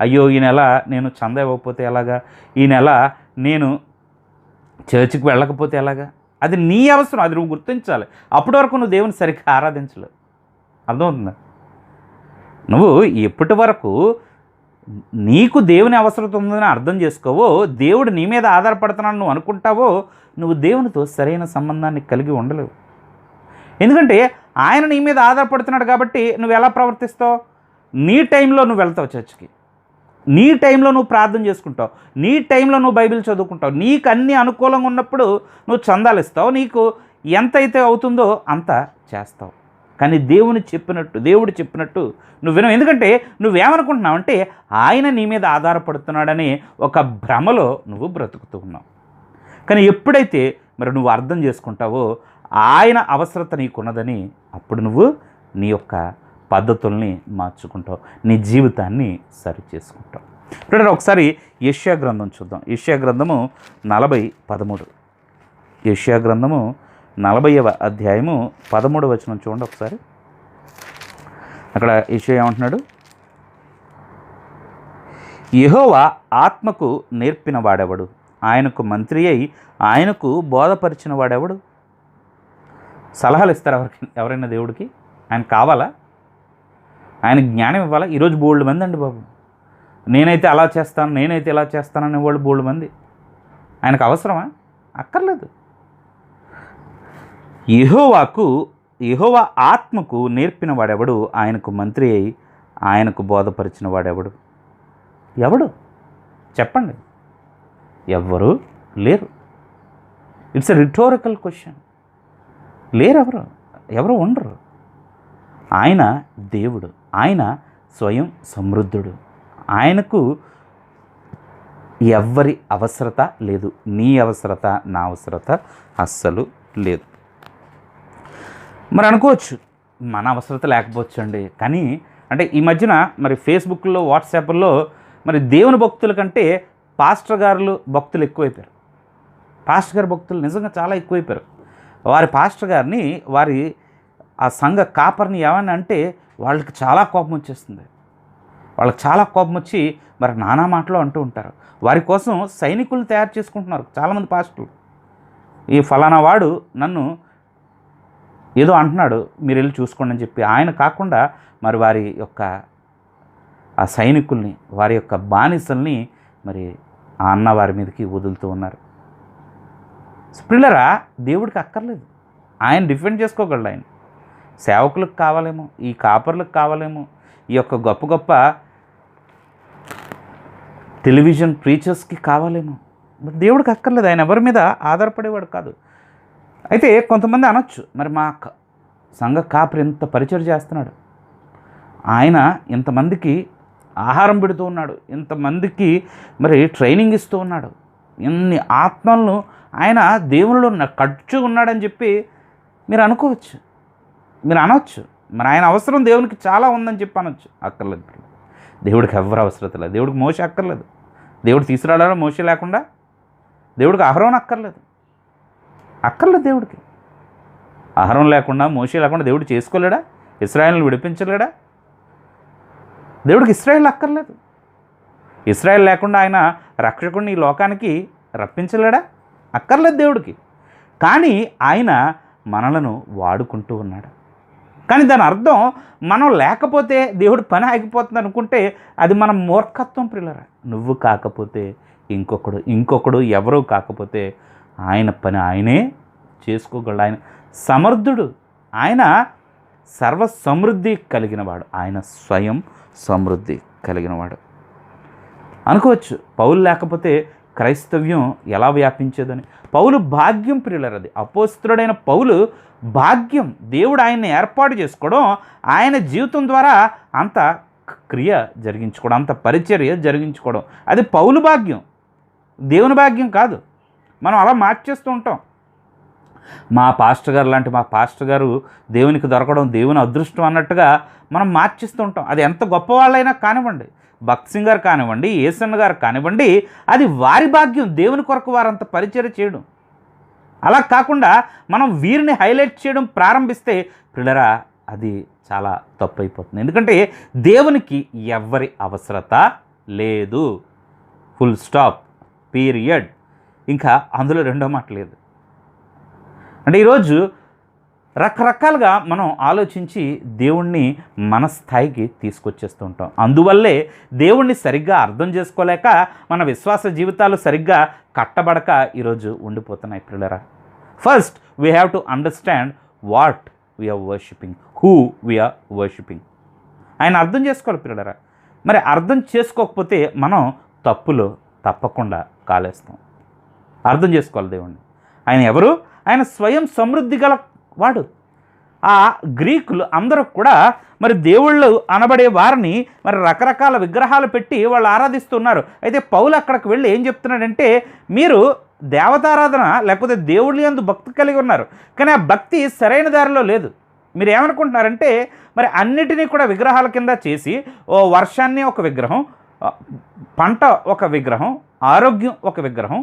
అయ్యో ఈ నెల నేను చందా ఇవ్వకపోతే ఎలాగా, ఈ నెల నేను చర్చికి వెళ్ళకపోతే ఎలాగా. అది నీ అవసరం, అది నువ్వు గుర్తించాలి. అప్పటి వరకు నువ్వు దేవుని సరిగ్గా ఆరాధించలేవు. అర్థమవుతుందా? నువ్వు ఎప్పటి వరకు నీకు దేవుని అవసరం ఉందని అర్థం చేసుకోవో, దేవుడు నీ మీద ఆధారపడుతున్నాను నువ్వు అనుకుంటావో, నువ్వు దేవునితో సరైన సంబంధాన్ని కలిగి ఉండలేవు. ఎందుకంటే ఆయన నీ మీద ఆధారపడుతున్నాడు కాబట్టి నువ్వు ఎలా ప్రవర్తిస్తావు? నీ టైంలో నువ్వు వెళ్తావు చర్చికి, నీ టైంలో నువ్వు ప్రార్థన చేసుకుంటావు, నీ టైంలో నువ్వు బైబిల్ చదువుకుంటావు, నీకు అన్ని అనుకూలంగా ఉన్నప్పుడు నువ్వు చందాలు ఇస్తావు, నీకు ఎంతైతే అవుతుందో అంత చేస్తావు. కానీ దేవుడు చెప్పినట్టు నువ్వు వినవు. ఎందుకంటే నువ్వేమనుకుంటున్నావు అంటే ఆయన నీ మీద ఆధారపడుతున్నాడని ఒక భ్రమలో నువ్వు బ్రతుకుతూ ఉన్నావు. కానీ ఎప్పుడైతే మరి నువ్వు అర్థం చేసుకుంటావో ఆయన అవసరత నీకున్నదని, అప్పుడు నువ్వు నీ యొక్క పద్ధతుల్ని మార్చుకుంటావు, నీ జీవితాన్ని సరి చేసుకుంటావు. ఇప్పుడు ఒకసారి యెషయా గ్రంథం చూద్దాం. యెషయా గ్రంథము 40:13. యెషయా గ్రంథము 40వ అధ్యాయము 13వ వచనం చూడండి ఒకసారి. అక్కడ యెషయా ఏమంటున్నాడు? యెహోవా ఆత్మకు నేర్పిన వాడెవడు, ఆయనకు మంత్రి అయి ఆయనకు బోధపరిచిన వాడెవడు? సలహాలు ఇస్తారు ఎవరైనా దేవుడికి? ఆయన కావాలా? ఆయన జ్ఞానం ఇవ్వాలా? ఈరోజు బోల్డ్ మంది అండి బాబు, నేనైతే అలా చేస్తాను, నేనైతే ఇలా చేస్తానని వాళ్ళు బోల్డ్ మంది. ఆయనకు అవసరమా? అక్కర్లేదు. యెహోవా ఆత్మకు నేర్పిన వాడెవడు, ఆయనకు మంత్రి అయి ఆయనకు బోధపరిచిన వాడెవడు? ఎవడు చెప్పండి? ఎవ్వరూ లేరు. It's a rhetorical question. లేరు, ఎవరు ఉండరు. ఆయన దేవుడు, ఆయన స్వయం సమృద్ధుడు, ఆయనకు ఎవ్వరి అవసరత లేదు. నీ అవసరత, నా అవసరత అస్సలు లేదు. మరి అనుకోవచ్చు, మన అవసరత లేకపోవచ్చండి, కానీ అంటే ఈ మధ్యన మరి ఫేస్బుక్లో వాట్సాప్లో మరి దేవుని భక్తుల కంటే పాస్టర్ గారులు భక్తులు ఎక్కువైపోయారు. పాస్టర్ గారి భక్తులు నిజంగా చాలా ఎక్కువైపోయారు. వారి పాస్టర్ గారిని వారి ఆ సంఘ కాపర్ని ఏమని అంటే వాళ్ళకి చాలా కోపం వచ్చేస్తుంది. వాళ్ళకి చాలా కోపం వచ్చి మరి నానా మాటలు అంటూ ఉంటారు. వారి కోసం సైనికులు తయారు చేసుకుంటున్నారు చాలామంది పాస్టర్లు. ఈ ఫలానా వాడు నన్ను ఏదో అంటున్నాడు, మీరు వెళ్ళి చూసుకోండి అని చెప్పి ఆయన కాకుండా మరి వారి యొక్క ఆ సైనికుల్ని, వారి యొక్క బానిసల్ని మరి ఆ అన్న వారి మీదకి వదులుతూ ఉన్నారు. పిల్లరా, దేవుడికి అక్కర్లేదు, ఆయన డిఫెండ్ చేసుకోగలడు. ఆయన సేవకులకు కావాలేమో, ఈ కాపర్లకు కావాలేమో, ఈ యొక్క గొప్ప గొప్ప టెలివిజన్ ప్రీచర్స్కి కావాలేమో, బట్ దేవుడికి అక్కర్లేదు. ఆయన ఎవరి మీద ఆధారపడేవాడు కాదు. అయితే కొంతమంది అనొచ్చు, మరి మా సంఘ కాపరి ఎంత పరిచయం చేస్తున్నాడు, ఆయన ఇంతమందికి ఆహారం పెడుతూ ఉన్నాడు, ఇంతమందికి మరి ట్రైనింగ్ ఇస్తూ ఉన్నాడు, ఇన్ని ఆత్మలను ఆయన దేవునిలో ఖర్చు ఉన్నాడని చెప్పి మీరు అనుకోవచ్చు, మీరు అనవచ్చు. మరి ఆయన అవసరం దేవునికి చాలా ఉందని చెప్పి అనొచ్చు. అక్కర్లేదు, దేవుడికి ఎవరు అవసరం లేదు. దేవుడికి మోస అక్కర్లేదు, దేవుడు తీసుకురావడం మోస లేకుండా, దేవుడికి అహరోన్ అక్కర్లేదు, దేవుడికి అహరోన్ లేకుండా, మోసే లేకుండా దేవుడు చేసుకోలేడా? ఇశ్రాయేలును విడిపించలేడా? దేవుడికి ఇశ్రాయేలు అక్కర్లేదు. ఇశ్రాయేలు లేకుండా ఆయన రక్షకుడిని ఈ లోకానికి రప్పించలేడా? అక్కర్లేదు దేవుడికి. కానీ ఆయన మనలను వాడుకుంటూ ఉన్నాడు. కానీ దాని అర్థం మనం లేకపోతే దేవుడు పని ఆగిపోతుంది అనుకుంటే అది మన మూర్ఖత్వం ప్రియులరా. నువ్వు కాకపోతే ఇంకొకడు ఎవరూ కాకపోతే ఆయన పని ఆయనే చేసుకోగలడు. ఆయన సమర్థుడు, ఆయన సర్వ సమృద్ధి కలిగినవాడు, ఆయన స్వయం సమృద్ధి కలిగినవాడు. అనుకోవచ్చు, పౌలు లేకపోతే క్రైస్తవ్యం ఎలా వ్యాపించేదని. పౌలు భాగ్యం ప్రియులరది. అపోస్తలుడైన పౌలు భాగ్యం. దేవుడు ఆయన్ని ఏర్పాటు చేసుకోవడం, ఆయన జీవితం ద్వారా అంత క్రియ జరిగించుకోవడం, అంత పరిచర్య జరిగించుకోవడం, అది పౌలు భాగ్యం, దేవుని భాగ్యం కాదు. మనం అలా మార్చేస్తూ ఉంటాం. మా పాస్టర్ గారు లాంటి మా పాస్టర్ గారు దేవునికి దొరకడం దేవుని అదృష్టం అన్నట్టుగా మనం మార్చిస్తూ ఉంటాం. అది ఎంత గొప్పవాళ్ళైనా కానివ్వండి, భక్త్ సింగ్ గారు కానివ్వండి, ఏసన్న గారు కానివ్వండి, అది వారి భాగ్యం. దేవుని కొరకు వారంత పరిచర్య చేయడం. అలా కాకుండా మనం వీరిని హైలైట్ చేయడం ప్రారంభిస్తే పిల్లరా అది చాలా తప్పు అయిపోతుంది. ఎందుకంటే దేవునికి ఎవరి అవసరత లేదు, ఫుల్ స్టాప్, పీరియడ్. ఇంకా అందులో రెండో మాట లేదు. అంటే ఈరోజు రకరకాలుగా మనం ఆలోచించి దేవుణ్ణి మన స్థాయికి తీసుకొచ్చేస్తూ ఉంటాం. అందువల్లే దేవుణ్ణి సరిగ్గా అర్థం చేసుకోలేక మన విశ్వాస జీవితాలు సరిగ్గా కట్టబడక ఈరోజు ఉండిపోతున్నాయి పిల్లరా. First we have to understand what we are worshipping, who we are worshipping. ఆయన అర్థం చేసుకోవాలి పిల్లరా. మరి అర్థం చేసుకోకపోతే మనం తప్పులో తప్పకుండా కాలేస్తాం. అర్థం చేసుకోవాలి దేవుణ్ణి. ఆయన ఎవరు? ఆయన స్వయం సమృద్ధి గల వాడు. ఆ గ్రీకులు అందరూ కూడా మరి దేవుళ్ళు అనబడే వారిని మరి రకరకాల విగ్రహాలు పెట్టి వాళ్ళు ఆరాధిస్తున్నారు. అయితే పౌలు అక్కడికి వెళ్ళి ఏం చెప్తున్నాడంటే, మీరు దేవతారాధన లేకపోతే దేవుళ్ళ యందు భక్తి కలిగి ఉన్నారు, కానీ ఆ భక్తి సరైన దారిలో లేదు. మీరు ఏమనుకుంటున్నారంటే మరి అన్నిటినీ కూడా విగ్రహాల కింద చేసి, ఓ వర్షాన్ని ఒక విగ్రహం, పంట ఒక విగ్రహం, ఆరోగ్యం ఒక విగ్రహం,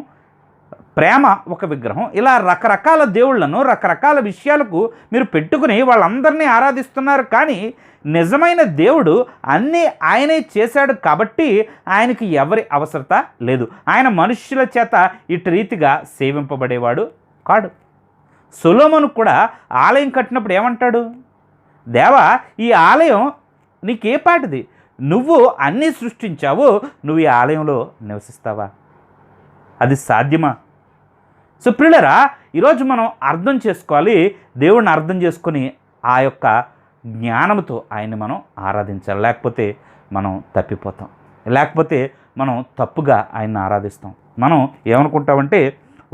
ప్రేమ ఒక విగ్రహం, ఇలా రకరకాల దేవుళ్లను రకరకాల విషయాలకు మీరు పెట్టుకుని వాళ్ళందరినీ ఆరాధిస్తున్నారు. కానీ నిజమైన దేవుడు అన్నీ ఆయనే చేశాడు కాబట్టి ఆయనకి ఎవరి అవసరత లేదు. ఆయన మనుష్యుల చేత ఇటు రీతిగా సేవింపబడేవాడు కాడు. సొలొమోను కూడా ఆలయం కట్టినప్పుడు ఏమంటాడు? దేవా, ఈ ఆలయం నీకే పాటిది, నువ్వు అన్నీ సృష్టించావు, నువ్వు ఈ ఆలయంలో నివసిస్తావా? అది సాధ్యమా? సో ప్రియులరా, ఈరోజు మనం అర్థం చేసుకోవాలి, దేవుడిని అర్థం చేసుకొని ఆ యొక్క జ్ఞానంతో ఆయన్ని మనం ఆరాధించాలి. లేకపోతే మనం తప్పిపోతాం, లేకపోతే మనం తప్పుగా ఆయన్ని ఆరాధిస్తాం. మనం ఏమనుకుంటామంటే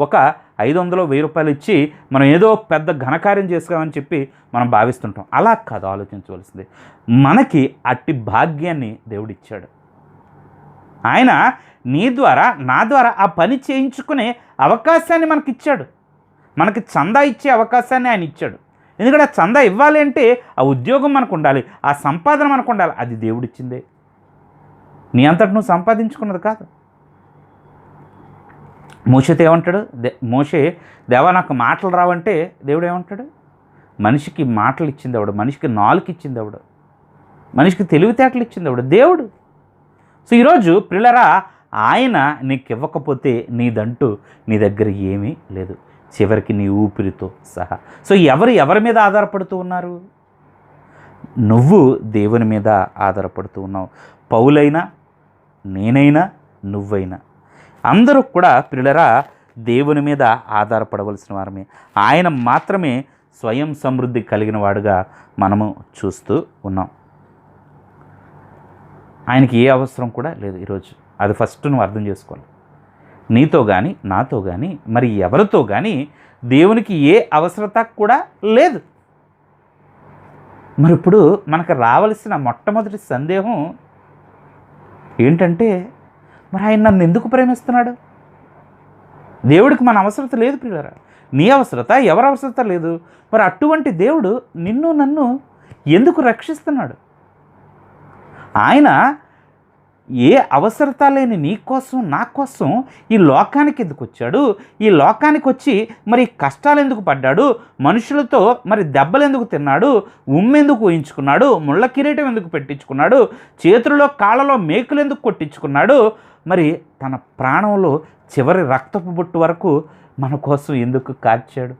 ఒక 500 1000 రూపాయలు ఇచ్చి మనం ఏదో పెద్ద ఘనకార్యం చేసుకోమని చెప్పి మనం భావిస్తుంటాం. అలా కాదు ఆలోచించవలసింది. మనకి అట్టి భాగ్యాన్ని దేవుడిచ్చాడు. ఆయన నీ ద్వారా నా ద్వారా ఆ పని చేయించుకునే అవకాశాన్ని మనకిచ్చాడు. మనకి చందా ఇచ్చే అవకాశాన్ని ఆయన ఇచ్చాడు. ఎందుకంటే ఆ చందా ఇవ్వాలి అంటే ఆ ఉద్యోగం మనకు ఉండాలి, ఆ సంపాదన మనకు ఉండాలి. అది దేవుడిచ్చిందే, నీ అంతటి నువ్వు సంపాదించుకున్నది కాదు. మోషేతో ఏమంటాడు? మోషే, దేవా నాకు మాటలు రావంటే దేవుడు ఏమంటాడు? మనిషికి మాటలు ఇచ్చింది ఎవడు? మనిషికి నాలుక ఇచ్చింది ఎవడు? మనిషికి తెలివితేటలు ఇచ్చింది ఎవడు? దేవుడు. సో ఈరోజు ప్రియులారా, ఆయన నీకు ఇవ్వకపోతే నీదంటూ నీ దగ్గర ఏమీ లేదు, చివరికి నీ ఊపిరితో సహా. సో ఎవరి మీద ఆధారపడుతూ ఉన్నారు? నువ్వు దేవుని మీద ఆధారపడుతూ ఉన్నావు. పౌలైనా, నేనైనా, నువ్వైనా అందరూ కూడా ప్రియులారా దేవుని మీద ఆధారపడవలసిన వారమే. ఆయన మాత్రమే స్వయం సమృద్ధి కలిగిన వాడుగా మనము చూస్తూ ఉన్నాం. ఆయనకి ఏ అవసరం కూడా లేదు ఈరోజు. అది ఫస్ట్ నువ్వు అర్థం చేసుకోవాలి. నీతో కానీ, నాతో కానీ, మరి ఎవరితో కానీ దేవునికి ఏ అవసరత కూడా లేదు. మరి ఇప్పుడు మనకు రావలసిన మొట్టమొదటి సందేహం ఏంటంటే, మరి ఆయన నన్ను ఎందుకు ప్రేమిస్తున్నాడు? దేవుడికి మన అవసరత లేదు ప్రియులారా. నీ అవసరత, ఎవరి అవసరత లేదు. మరి అటువంటి దేవుడు నిన్ను నన్ను ఎందుకు రక్షిస్తున్నాడు? ఆయన ఏ అవసరత లేని నీ కోసం, నా కోసం ఈ లోకానికి ఎందుకు వచ్చాడు? ఈ లోకానికి వచ్చి మరి కష్టాలు ఎందుకు పడ్డాడు? మనుషులతో మరి దెబ్బలు ఎందుకు తిన్నాడు? ఉమ్మెందుకు ఊహించుకున్నాడు? ముళ్ళ కిరీటం ఎందుకు పెట్టించుకున్నాడు? చేతులలో కాళ్ళలో మేకులు ఎందుకు కొట్టించుకున్నాడు? మరి తన ప్రాణంలో చివరి రక్తపు బొట్టు వరకు మన కోసం ఎందుకు కార్చాడు?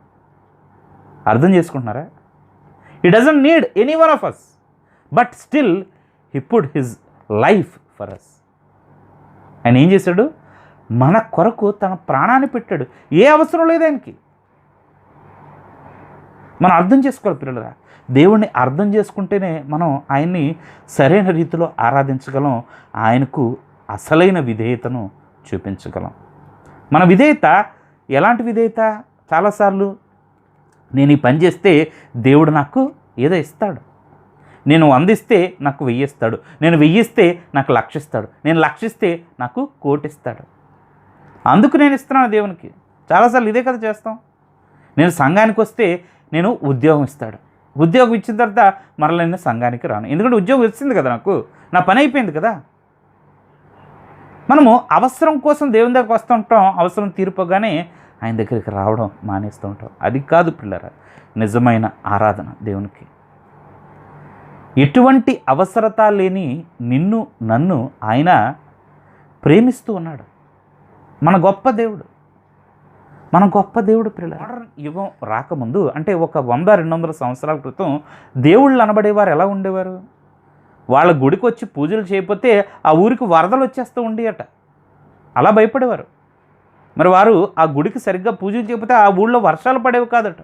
అర్థం చేసుకుంటున్నారా? He doesn't need any one of us, but still he put his life for us. ఆయన ఏం చేశాడు? మన కొరకు తన ప్రాణాన్ని పెట్టాడు. ఏ అవసరం లేదు ఆయనకి. మనం అర్థం చేసుకోవాలి పిల్లలరా. దేవుణ్ణి అర్థం చేసుకుంటేనే మనం ఆయన్ని సరైన రీతిలో ఆరాధించగలం, ఆయనకు అసలైన విధేయతను చూపించగలం. మన విధేయత ఎలాంటి విధేయత? చాలాసార్లు నేను ఈ పని చేస్తే దేవుడు నాకు ఏదో ఇస్తాడు, నేను 100 ఇస్తే నాకు 1000 ఇస్తాడు, నేను 1000 ఇస్తే నాకు 1,00,000 ఇస్తాడు, నేను 1,00,000 ఇస్తే నాకు 1,00,00,000 ఇస్తాడు, అందుకు నేను ఇస్తున్నాను దేవునికి. చాలాసార్లు ఇదే కదా చేస్తాం. నేను సంఘానికి వస్తే నేను ఉద్యోగం ఇస్తాడు, ఉద్యోగం ఇచ్చిన తర్వాత మరలా నేను సంఘానికి రాను, ఎందుకంటే ఉద్యోగం వచ్చింది కదా, నాకు నా పని అయిపోయింది కదా. మనము అవసరం కోసం దేవుని దగ్గరికి వస్తూ ఉంటాం, అవసరం తీరిపోగానే ఆయన దగ్గరికి రావడం మానేస్తూ ఉంటాం. అది కాదు పిల్లరా నిజమైన ఆరాధన దేవునికి. ఎటువంటి అవసరత లేని నిన్ను నన్ను ఆయన ప్రేమిస్తూ ఉన్నాడు. మన గొప్ప దేవుడు, మన గొప్ప దేవుడు పిల్లలు. మోడర్న్ యుగం రాకముందు, అంటే ఒక 100-200 సంవత్సరాల క్రితం దేవుళ్ళు అనబడేవారు ఎలా ఉండేవారు? వాళ్ళ గుడికి వచ్చి పూజలు చేయకపోతే ఆ ఊరికి వరదలు వచ్చేస్తూ ఉండేయట, అలా భయపడేవారు. మరి వారు ఆ గుడికి సరిగ్గా పూజలు చేయకపోతే ఆ ఊళ్ళో వర్షాలు పడేవి కాదట.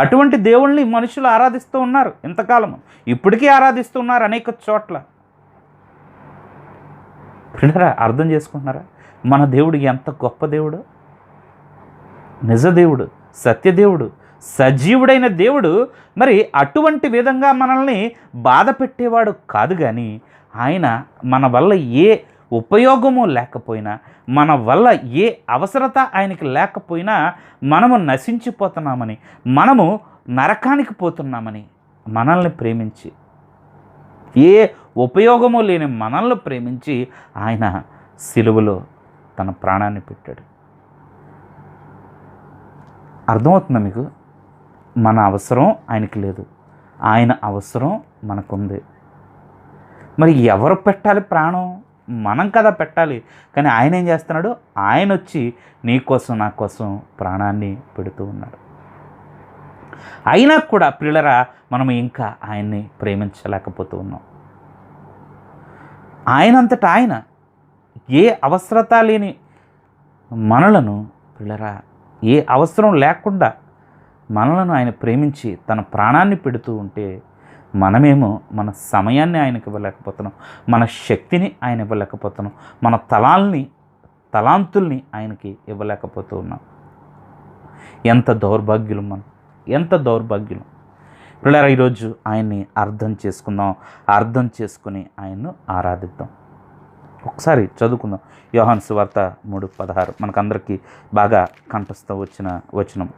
అటువంటి దేవుళ్ళని మనుషులు ఆరాధిస్తూ ఉన్నారు ఇంతకాలము, ఇప్పటికీ ఆరాధిస్తూ ఉన్నారు అనేక చోట్ల. పిల్లరా అర్థం చేసుకుంటున్నారా? మన దేవుడు ఎంత గొప్ప దేవుడు, నిజదేవుడు, సత్యదేవుడు, సజీవుడైన దేవుడు. మరి అటువంటి విధంగా మనల్ని బాధ పెట్టేవాడు కాదు. కానీ ఆయన మన వల్ల ఏ ఉపయోగము లేకపోయినా, మన వల్ల ఏ అవసరత ఆయనకి లేకపోయినా మనము నశించిపోతున్నామని, మనము నరకానికి పోతున్నామని మనల్ని ప్రేమించి, ఏ ఉపయోగము లేని మనల్ని ప్రేమించి ఆయన సిలువలో తన ప్రాణాన్ని పెట్టాడు. అర్థమవుతుందా మీకు? మన అవసరం ఆయనకి లేదు, ఆయన అవసరం మనకుంది. మరి ఎవరు పెట్టాలి ప్రాణం? మనం కదా పెట్టాలి. కానీ ఆయన ఏం చేస్తున్నాడు? ఆయన వచ్చి నీ కోసం నా కోసం ప్రాణాన్ని పెడుతూ ఉన్నాడు. అయినా కూడా పిల్లరా మనం ఇంకా ఆయన్ని ప్రేమించలేకపోతూ ఉన్నాం. ఆయనంతటా ఆయన ఏ అవసరత లేని మనలను పిల్లరా, ఏ అవసరం లేకుండా మనలను ఆయన ప్రేమించి తన ప్రాణాన్ని పెడుతూ ఉంటే, మనమేమో మన సమయాన్ని ఆయనకి ఇవ్వలేకపోతున్నాం, మన శక్తిని ఆయన ఇవ్వలేకపోతున్నాం, మన తలాంతుల్ని ఆయనకి ఇవ్వలేకపోతూ ఉన్నాం. ఎంత దౌర్భాగ్యులు మనం, ఎంత దౌర్భాగ్యులు. పిల్లరా ఈరోజు ఆయన్ని అర్థం చేసుకుందాం, అర్థం చేసుకుని ఆయన్ను ఆరాధిద్దాం. ఒకసారి చదువుకుందాం యోహాను సువార్త 3:16, మనకందరికీ బాగా కంఠస్థం వచ్చిన వచనం.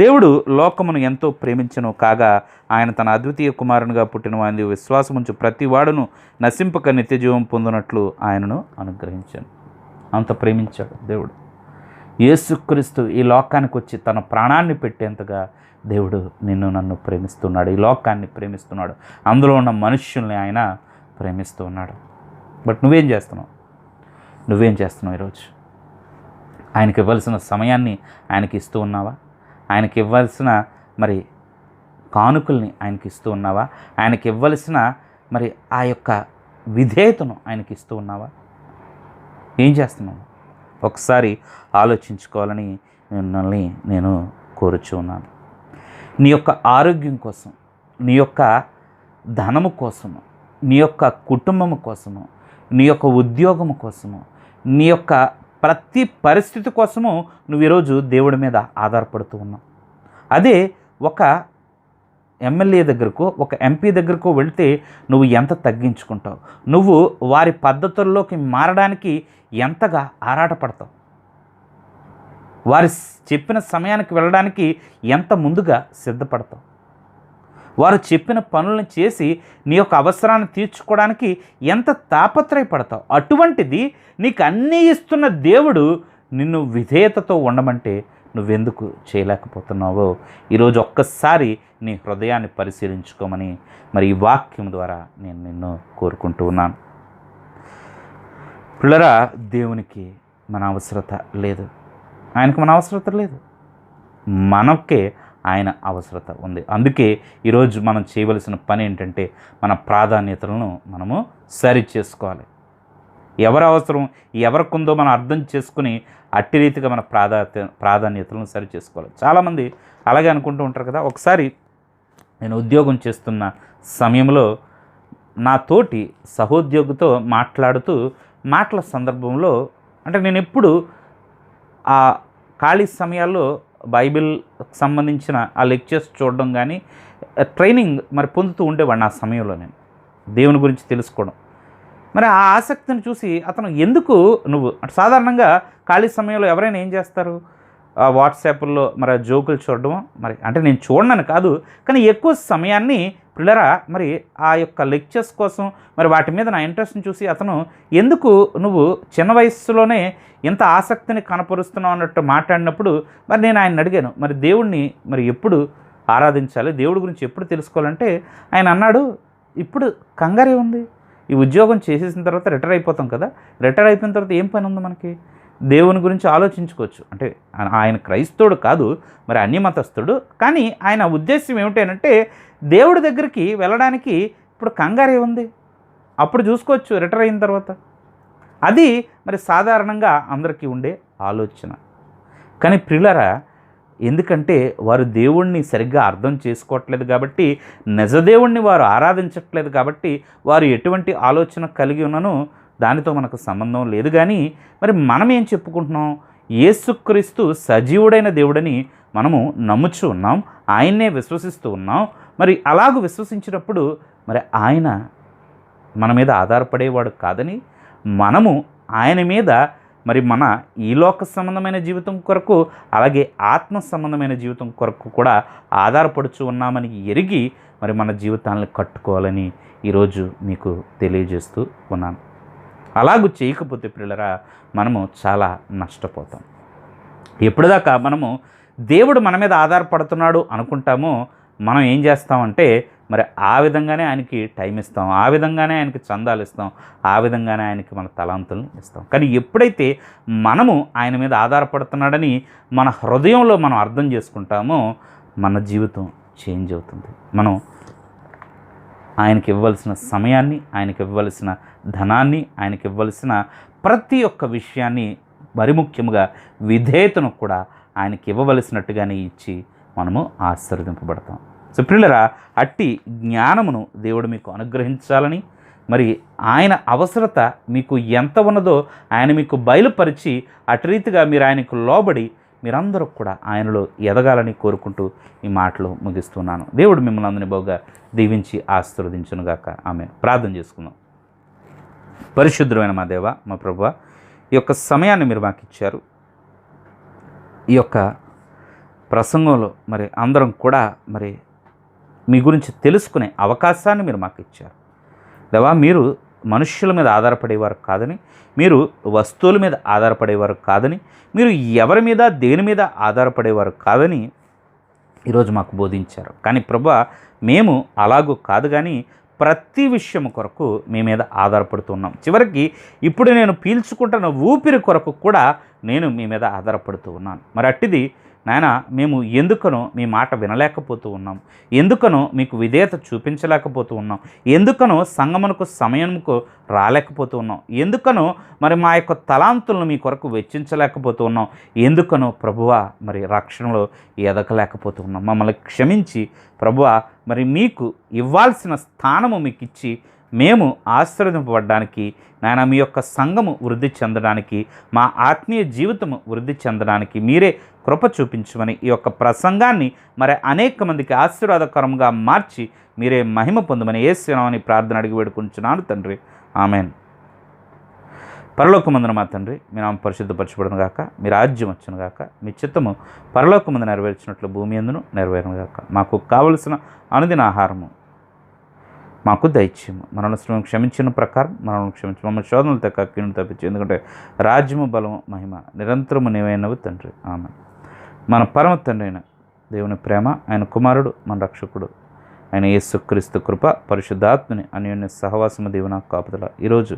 దేవుడు లోకమును ఎంతో ప్రేమించెను కాగా ఆయన తన అద్వితీయ కుమారునిగా పుట్టిన వాని విశ్వాసముంచు ప్రతి వాడును నశింపక నిత్యజీవం పొందినట్లు ఆయనను అనుగ్రహించాను. అంత ప్రేమించాడు దేవుడు. యేసుక్రీస్తు ఈ లోకానికి వచ్చి తన ప్రాణాన్ని పెట్టేంతగా దేవుడు నిన్ను నన్ను ప్రేమిస్తున్నాడు, ఈ లోకాన్ని ప్రేమిస్తున్నాడు, అందులో ఉన్న మనుష్యుల్ని ఆయన ప్రేమిస్తూ ఉన్నాడు. బట్ నువ్వేం చేస్తున్నావు ఈరోజు? ఆయనకి ఇవ్వాల్సిన సమయాన్ని ఆయనకి ఇస్తూ ఉన్నావా? ఆయనకి ఇవ్వాల్సిన మరి కానుకల్ని ఆయనకి ఇస్తూ ఉన్నావా? ఆయనకి ఇవ్వాల్సిన మరి ఆ యొక్క విధేయతను ఆయనకి ఇస్తూ ఉన్నావా? ఏం చేస్తున్నావు? ఒకసారి ఆలోచించుకోవాలని మిమ్మల్ని నేను కోరుచూ ఉన్నాను. నీ యొక్క ఆరోగ్యం కోసం, నీ యొక్క ధనము కోసము, నీ యొక్క కుటుంబము కోసము, నీ యొక్క ఉద్యోగము కోసము, నీ యొక్క ప్రతి పరిస్థితి కోసము నువ్వు ఈరోజు దేవుడి మీద ఆధారపడుతూ ఉన్నావు. అదే ఒక ఎమ్మెల్యే దగ్గరకు, ఒక ఎంపీ దగ్గరకు వెళితే నువ్వు ఎంత తగ్గించుకుంటావు, నువ్వు వారి పద్ధతుల్లోకి మారడానికి ఎంతగా ఆరాటపడతావు, వారి చెప్పిన సమయానికి వెళ్ళడానికి ఎంత ముందుగా సిద్ధపడతావు, వారు చెప్పిన పనులను చేసి నీ యొక్క అవసరాన్ని తీర్చుకోవడానికి ఎంత తాపత్రయపడతావు. అటువంటిది నీకు అన్నీ ఇస్తున్న దేవుడు నిన్ను విధేయతతో ఉండమంటే నువ్వెందుకు చేయలేకపోతున్నావో ఈరోజు ఒక్కసారి నీ హృదయాన్ని పరిశీలించుకోమని మరి ఈ వాక్యం ద్వారా నేను నిన్ను కోరుకుంటూ ఉన్నాను. పిల్లరా, దేవునికి మన అవసరత లేదు, ఆయనకు మన అవసరత లేదు, మనకే ఆయన అవసరత ఉంది. అందుకే ఈరోజు మనం చేయవలసిన పని ఏంటంటే మన ప్రాధాన్యతలను మనము సరి చేసుకోవాలి. ఎవరి అవసరం ఎవరికుందో మనం అర్థం చేసుకుని అట్టి రీతిగా మన ప్రాధాన్యతలను సరి చేసుకోవాలి. చాలామంది అలాగే అనుకుంటూ ఉంటారు కదా. ఒకసారి నేను ఉద్యోగం చేస్తున్న సమయంలో నా తోటి సహోద్యోగితో మాట్లాడుతూ మాటల సందర్భంలో, అంటే నేను ఎప్పుడు ఆ ఖాళీ సమయాల్లో బైబిల్ సంబంధించిన ఆ లెక్చర్స్ చూడడం కానీ ట్రైనింగ్ మరి పొందుతూ ఉండేవాడిని. ఆ సమయంలో నేను దేవుని గురించి తెలుసుకోవడం, మరి ఆ ఆసక్తిని చూసి అతను ఎందుకు నువ్వు సాధారణంగా ఖాళీ సమయంలో ఎవరైనా ఏం చేస్తారు, వాట్సాప్లో మరి జోకులు చూడడం, మరి అంటే నేను చూడనని కాదు కానీ ఎక్కువ సమయాన్ని పిల్లరా మరి ఆ యొక్క లెక్చర్స్ కోసం మరి వాటి మీద నా ఇంట్రెస్ట్ని చూసి అతను ఎందుకు నువ్వు చిన్న వయస్సులోనే ఎంత ఆసక్తిని కనపరుస్తున్నావు అన్నట్టు మాట్లాడినప్పుడు మరి నేను ఆయన అడిగాను, మరి దేవుణ్ణి మరి ఎప్పుడు ఆరాధించాలి, దేవుడి గురించి ఎప్పుడు తెలుసుకోవాలంటే ఆయన అన్నాడు, ఇప్పుడు కంగారే ఉంది, ఈ ఉద్యోగం చేసేసిన తర్వాత రిటైర్ అయిపోతాం కదా, రిటైర్ అయిపోయిన తర్వాత ఏం పని ఉంది మనకి, దేవుని గురించి ఆలోచించుకోవచ్చు. అంటే ఆయన క్రైస్తవుడు కాదు, మరి అన్యమతస్థుడు, కానీ ఆయన ఉద్దేశం ఏమిటంటే దేవుడి దగ్గరికి వెళ్ళడానికి ఇప్పుడు కంగారే ఉంది, అప్పుడు చూసుకోవచ్చు రిటైర్ అయిన తర్వాత. అది మరి సాధారణంగా అందరికీ ఉండే ఆలోచన. కానీ ప్రియులారా, ఎందుకంటే వారు దేవుణ్ణి సరిగ్గా అర్థం చేసుకోవట్లేదు కాబట్టి, నిజదేవుణ్ణి వారు ఆరాధించట్లేదు కాబట్టి వారు ఎటువంటి ఆలోచన కలిగి ఉన్నను దానితో మనకు సంబంధం లేదు. కానీ మరి మనం ఏం చెప్పుకుంటున్నాం, యేసుక్రీస్తు సజీవుడైన దేవుడని మనము నమ్ముచూ ఉన్నాం, ఆయన్నే విశ్వసిస్తూ ఉన్నాం. మరి అలాగూ విశ్వసించినప్పుడు మరి ఆయన మన మీద ఆధారపడేవాడు కాదని, మనము ఆయన మీద మరి మన ఈ లోక సంబంధమైన జీవితం కొరకు అలాగే ఆత్మ సంబంధమైన జీవితం కొరకు కూడా ఆధారపడుచు ఉన్నామని ఎరిగి మరి మన జీవితాలను కట్టుకోవాలని ఈరోజు మీకు తెలియజేస్తూ ఉన్నాను. అలాగూ చేయకపోతే పిల్లరా మనము చాలా నష్టపోతాం. ఎప్పటిదాకా మనము దేవుడు మన మీద ఆధారపడుతున్నాడు అనుకుంటామో మనం ఏం చేస్తామంటే మరి ఆ విధంగానే ఆయనకి టైం ఇస్తాం, ఆ విధంగానే ఆయనకి చందాలు ఇస్తాం, ఆ విధంగానే ఆయనకి మన తలాంతులను ఇస్తాం. కానీ ఎప్పుడైతే మనము ఆయన మీద ఆధారపడుతున్నాడని మన హృదయంలో మనం అర్థం చేసుకుంటామో మన జీవితం చేంజ్ అవుతుంది. మనం ఆయనకి ఇవ్వాల్సిన సమయాన్ని, ఆయనకి ఇవ్వాల్సిన ధనాన్ని, ఆయనకి ఇవ్వాల్సిన ప్రతి ఒక్క విషయాన్ని, మరి ముఖ్యంగా విధేయతను కూడా ఆయనకి ఇవ్వవలసినట్టుగానే ఇచ్చి మనము ఆశీర్వదింపబడతాం. సో ప్రియులరా, అట్టి జ్ఞానమును దేవుడు మీకు అనుగ్రహించాలని, మరి ఆయన అవసరత మీకు ఎంత ఉన్నదో ఆయన మీకు బయలుపరిచి అటు రీతిగా మీరు ఆయనకు లోబడి మీరందరూ కూడా ఆయనలో ఎదగాలని కోరుకుంటూ ఈ మాటలు ముగిస్తున్నాను. దేవుడు మిమ్మల్ని అందరినీ బాగా దీవించి ఆశీర్వదించునుగాక. ఆమె ప్రార్థన చేసుకుందాం. పరిశుద్ధమైన మా దేవ, మా ప్రభువా, ఈ యొక్క సమయాన్ని మీరు మాకు ఇచ్చారు. ఈ యొక్క ప్రసంగంలో మరి అందరం కూడా మరి మీ గురించి తెలుసుకునే అవకాశాన్ని మీరు మాకు ఇచ్చారు దేవా. మీరు మనుష్యుల మీద ఆధారపడేవారు కాదని, మీరు వస్తువుల మీద ఆధారపడేవారు కాదని, మీరు ఎవరి మీద దేని మీద ఆధారపడేవారు కాదని ఈరోజు మాకు బోధించారు. కానీ ప్రభువా, మేము అలాగూ కాదు, కానీ ప్రతి విషయం కొరకు మీ మీద ఆధారపడుతున్నాం. చివరికి ఇప్పుడు నేను పీల్చుకుంటున్న ఊపిరి కొరకు కూడా నేను మీ మీద ఆధారపడుతూ ఉన్నాను. మరి అట్టిది నాయన, మేము ఎందుకనో మీ మాట వినలేకపోతూ ఉన్నాం, ఎందుకనో మీకు విధేయత చూపించలేకపోతూ ఉన్నాం, ఎందుకనో సంగమునకు సమయముకు రాలేకపోతూ ఉన్నాం, ఎందుకనో మరి మా యొక్క తలాంతులను మీ కొరకు వెచ్చించలేకపోతూ ఉన్నాం, ఎందుకనో ప్రభువా మరి రక్షణలో ఎదగలేకపోతూ ఉన్నాం. మమ్మల్ని క్షమించి ప్రభువా, మరి మీకు ఇవ్వాల్సిన స్థానము మీకు ఇచ్చి మేము ఆశీర్వదింపబడడానికి నాయన, మీ యొక్క సంఘము వృద్ధి చెందడానికి, మా ఆత్మీయ జీవితము వృద్ధి చెందడానికి మీరే కృప చూపించమని ఈ యొక్క ప్రసంగాన్ని మరి అనేక మందికి ఆశీర్వాదకరంగా మార్చి మీరే మహిమ పొందమని యేసు నామమున ప్రార్థన అడిగి వేడుకుంటున్నాను తండ్రి. ఆమెన్. పరలోకమందున మా తండ్రి, మీ నామం పరిశుద్ధపరచబడును గాక, మీ రాజ్యం వచ్చును గాక, మీ చిత్తము పరలోకమందు నెరవేర్చినట్లు భూమి యందును నెరవేరును గాక. మాకు కావలసిన అనుదిన ఆహారము మాకు దయచేయము, మనల్ని క్షమించిన ప్రకారం మనల్ని క్షమించు, మమ్మల్ని శోధనలు కీడును తప్పించు, ఎందుకంటే రాజ్యము బలము మహిమ నిరంతరము నీవైనవి తండ్రి. ఆమె. మన పరమ తండ్రి అయిన దేవుని ప్రేమ, ఆయన కుమారుడు మన రక్షకుడు ఆయన యేసుక్రీస్తు కృప, పరిశుద్ధాత్మని అన్యోన్య సహవాసము, దేవుని కాపుదల ఈరోజు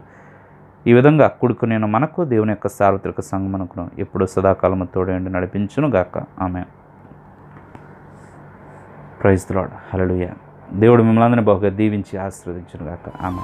ఈ విధంగా కూడుకునే మనకు దేవుని యొక్క సార్వత్రిక సంగమనకును ఎప్పుడు సదాకాలము తోడేండి నడిపించును గాక. ఆమె. Praise the Lord. హల్లెలూయా. దేవుడు మిమ్మల్ని అందరినీ బహుగా దీవించి ఆశీర్వదించును గాక. ఆమె.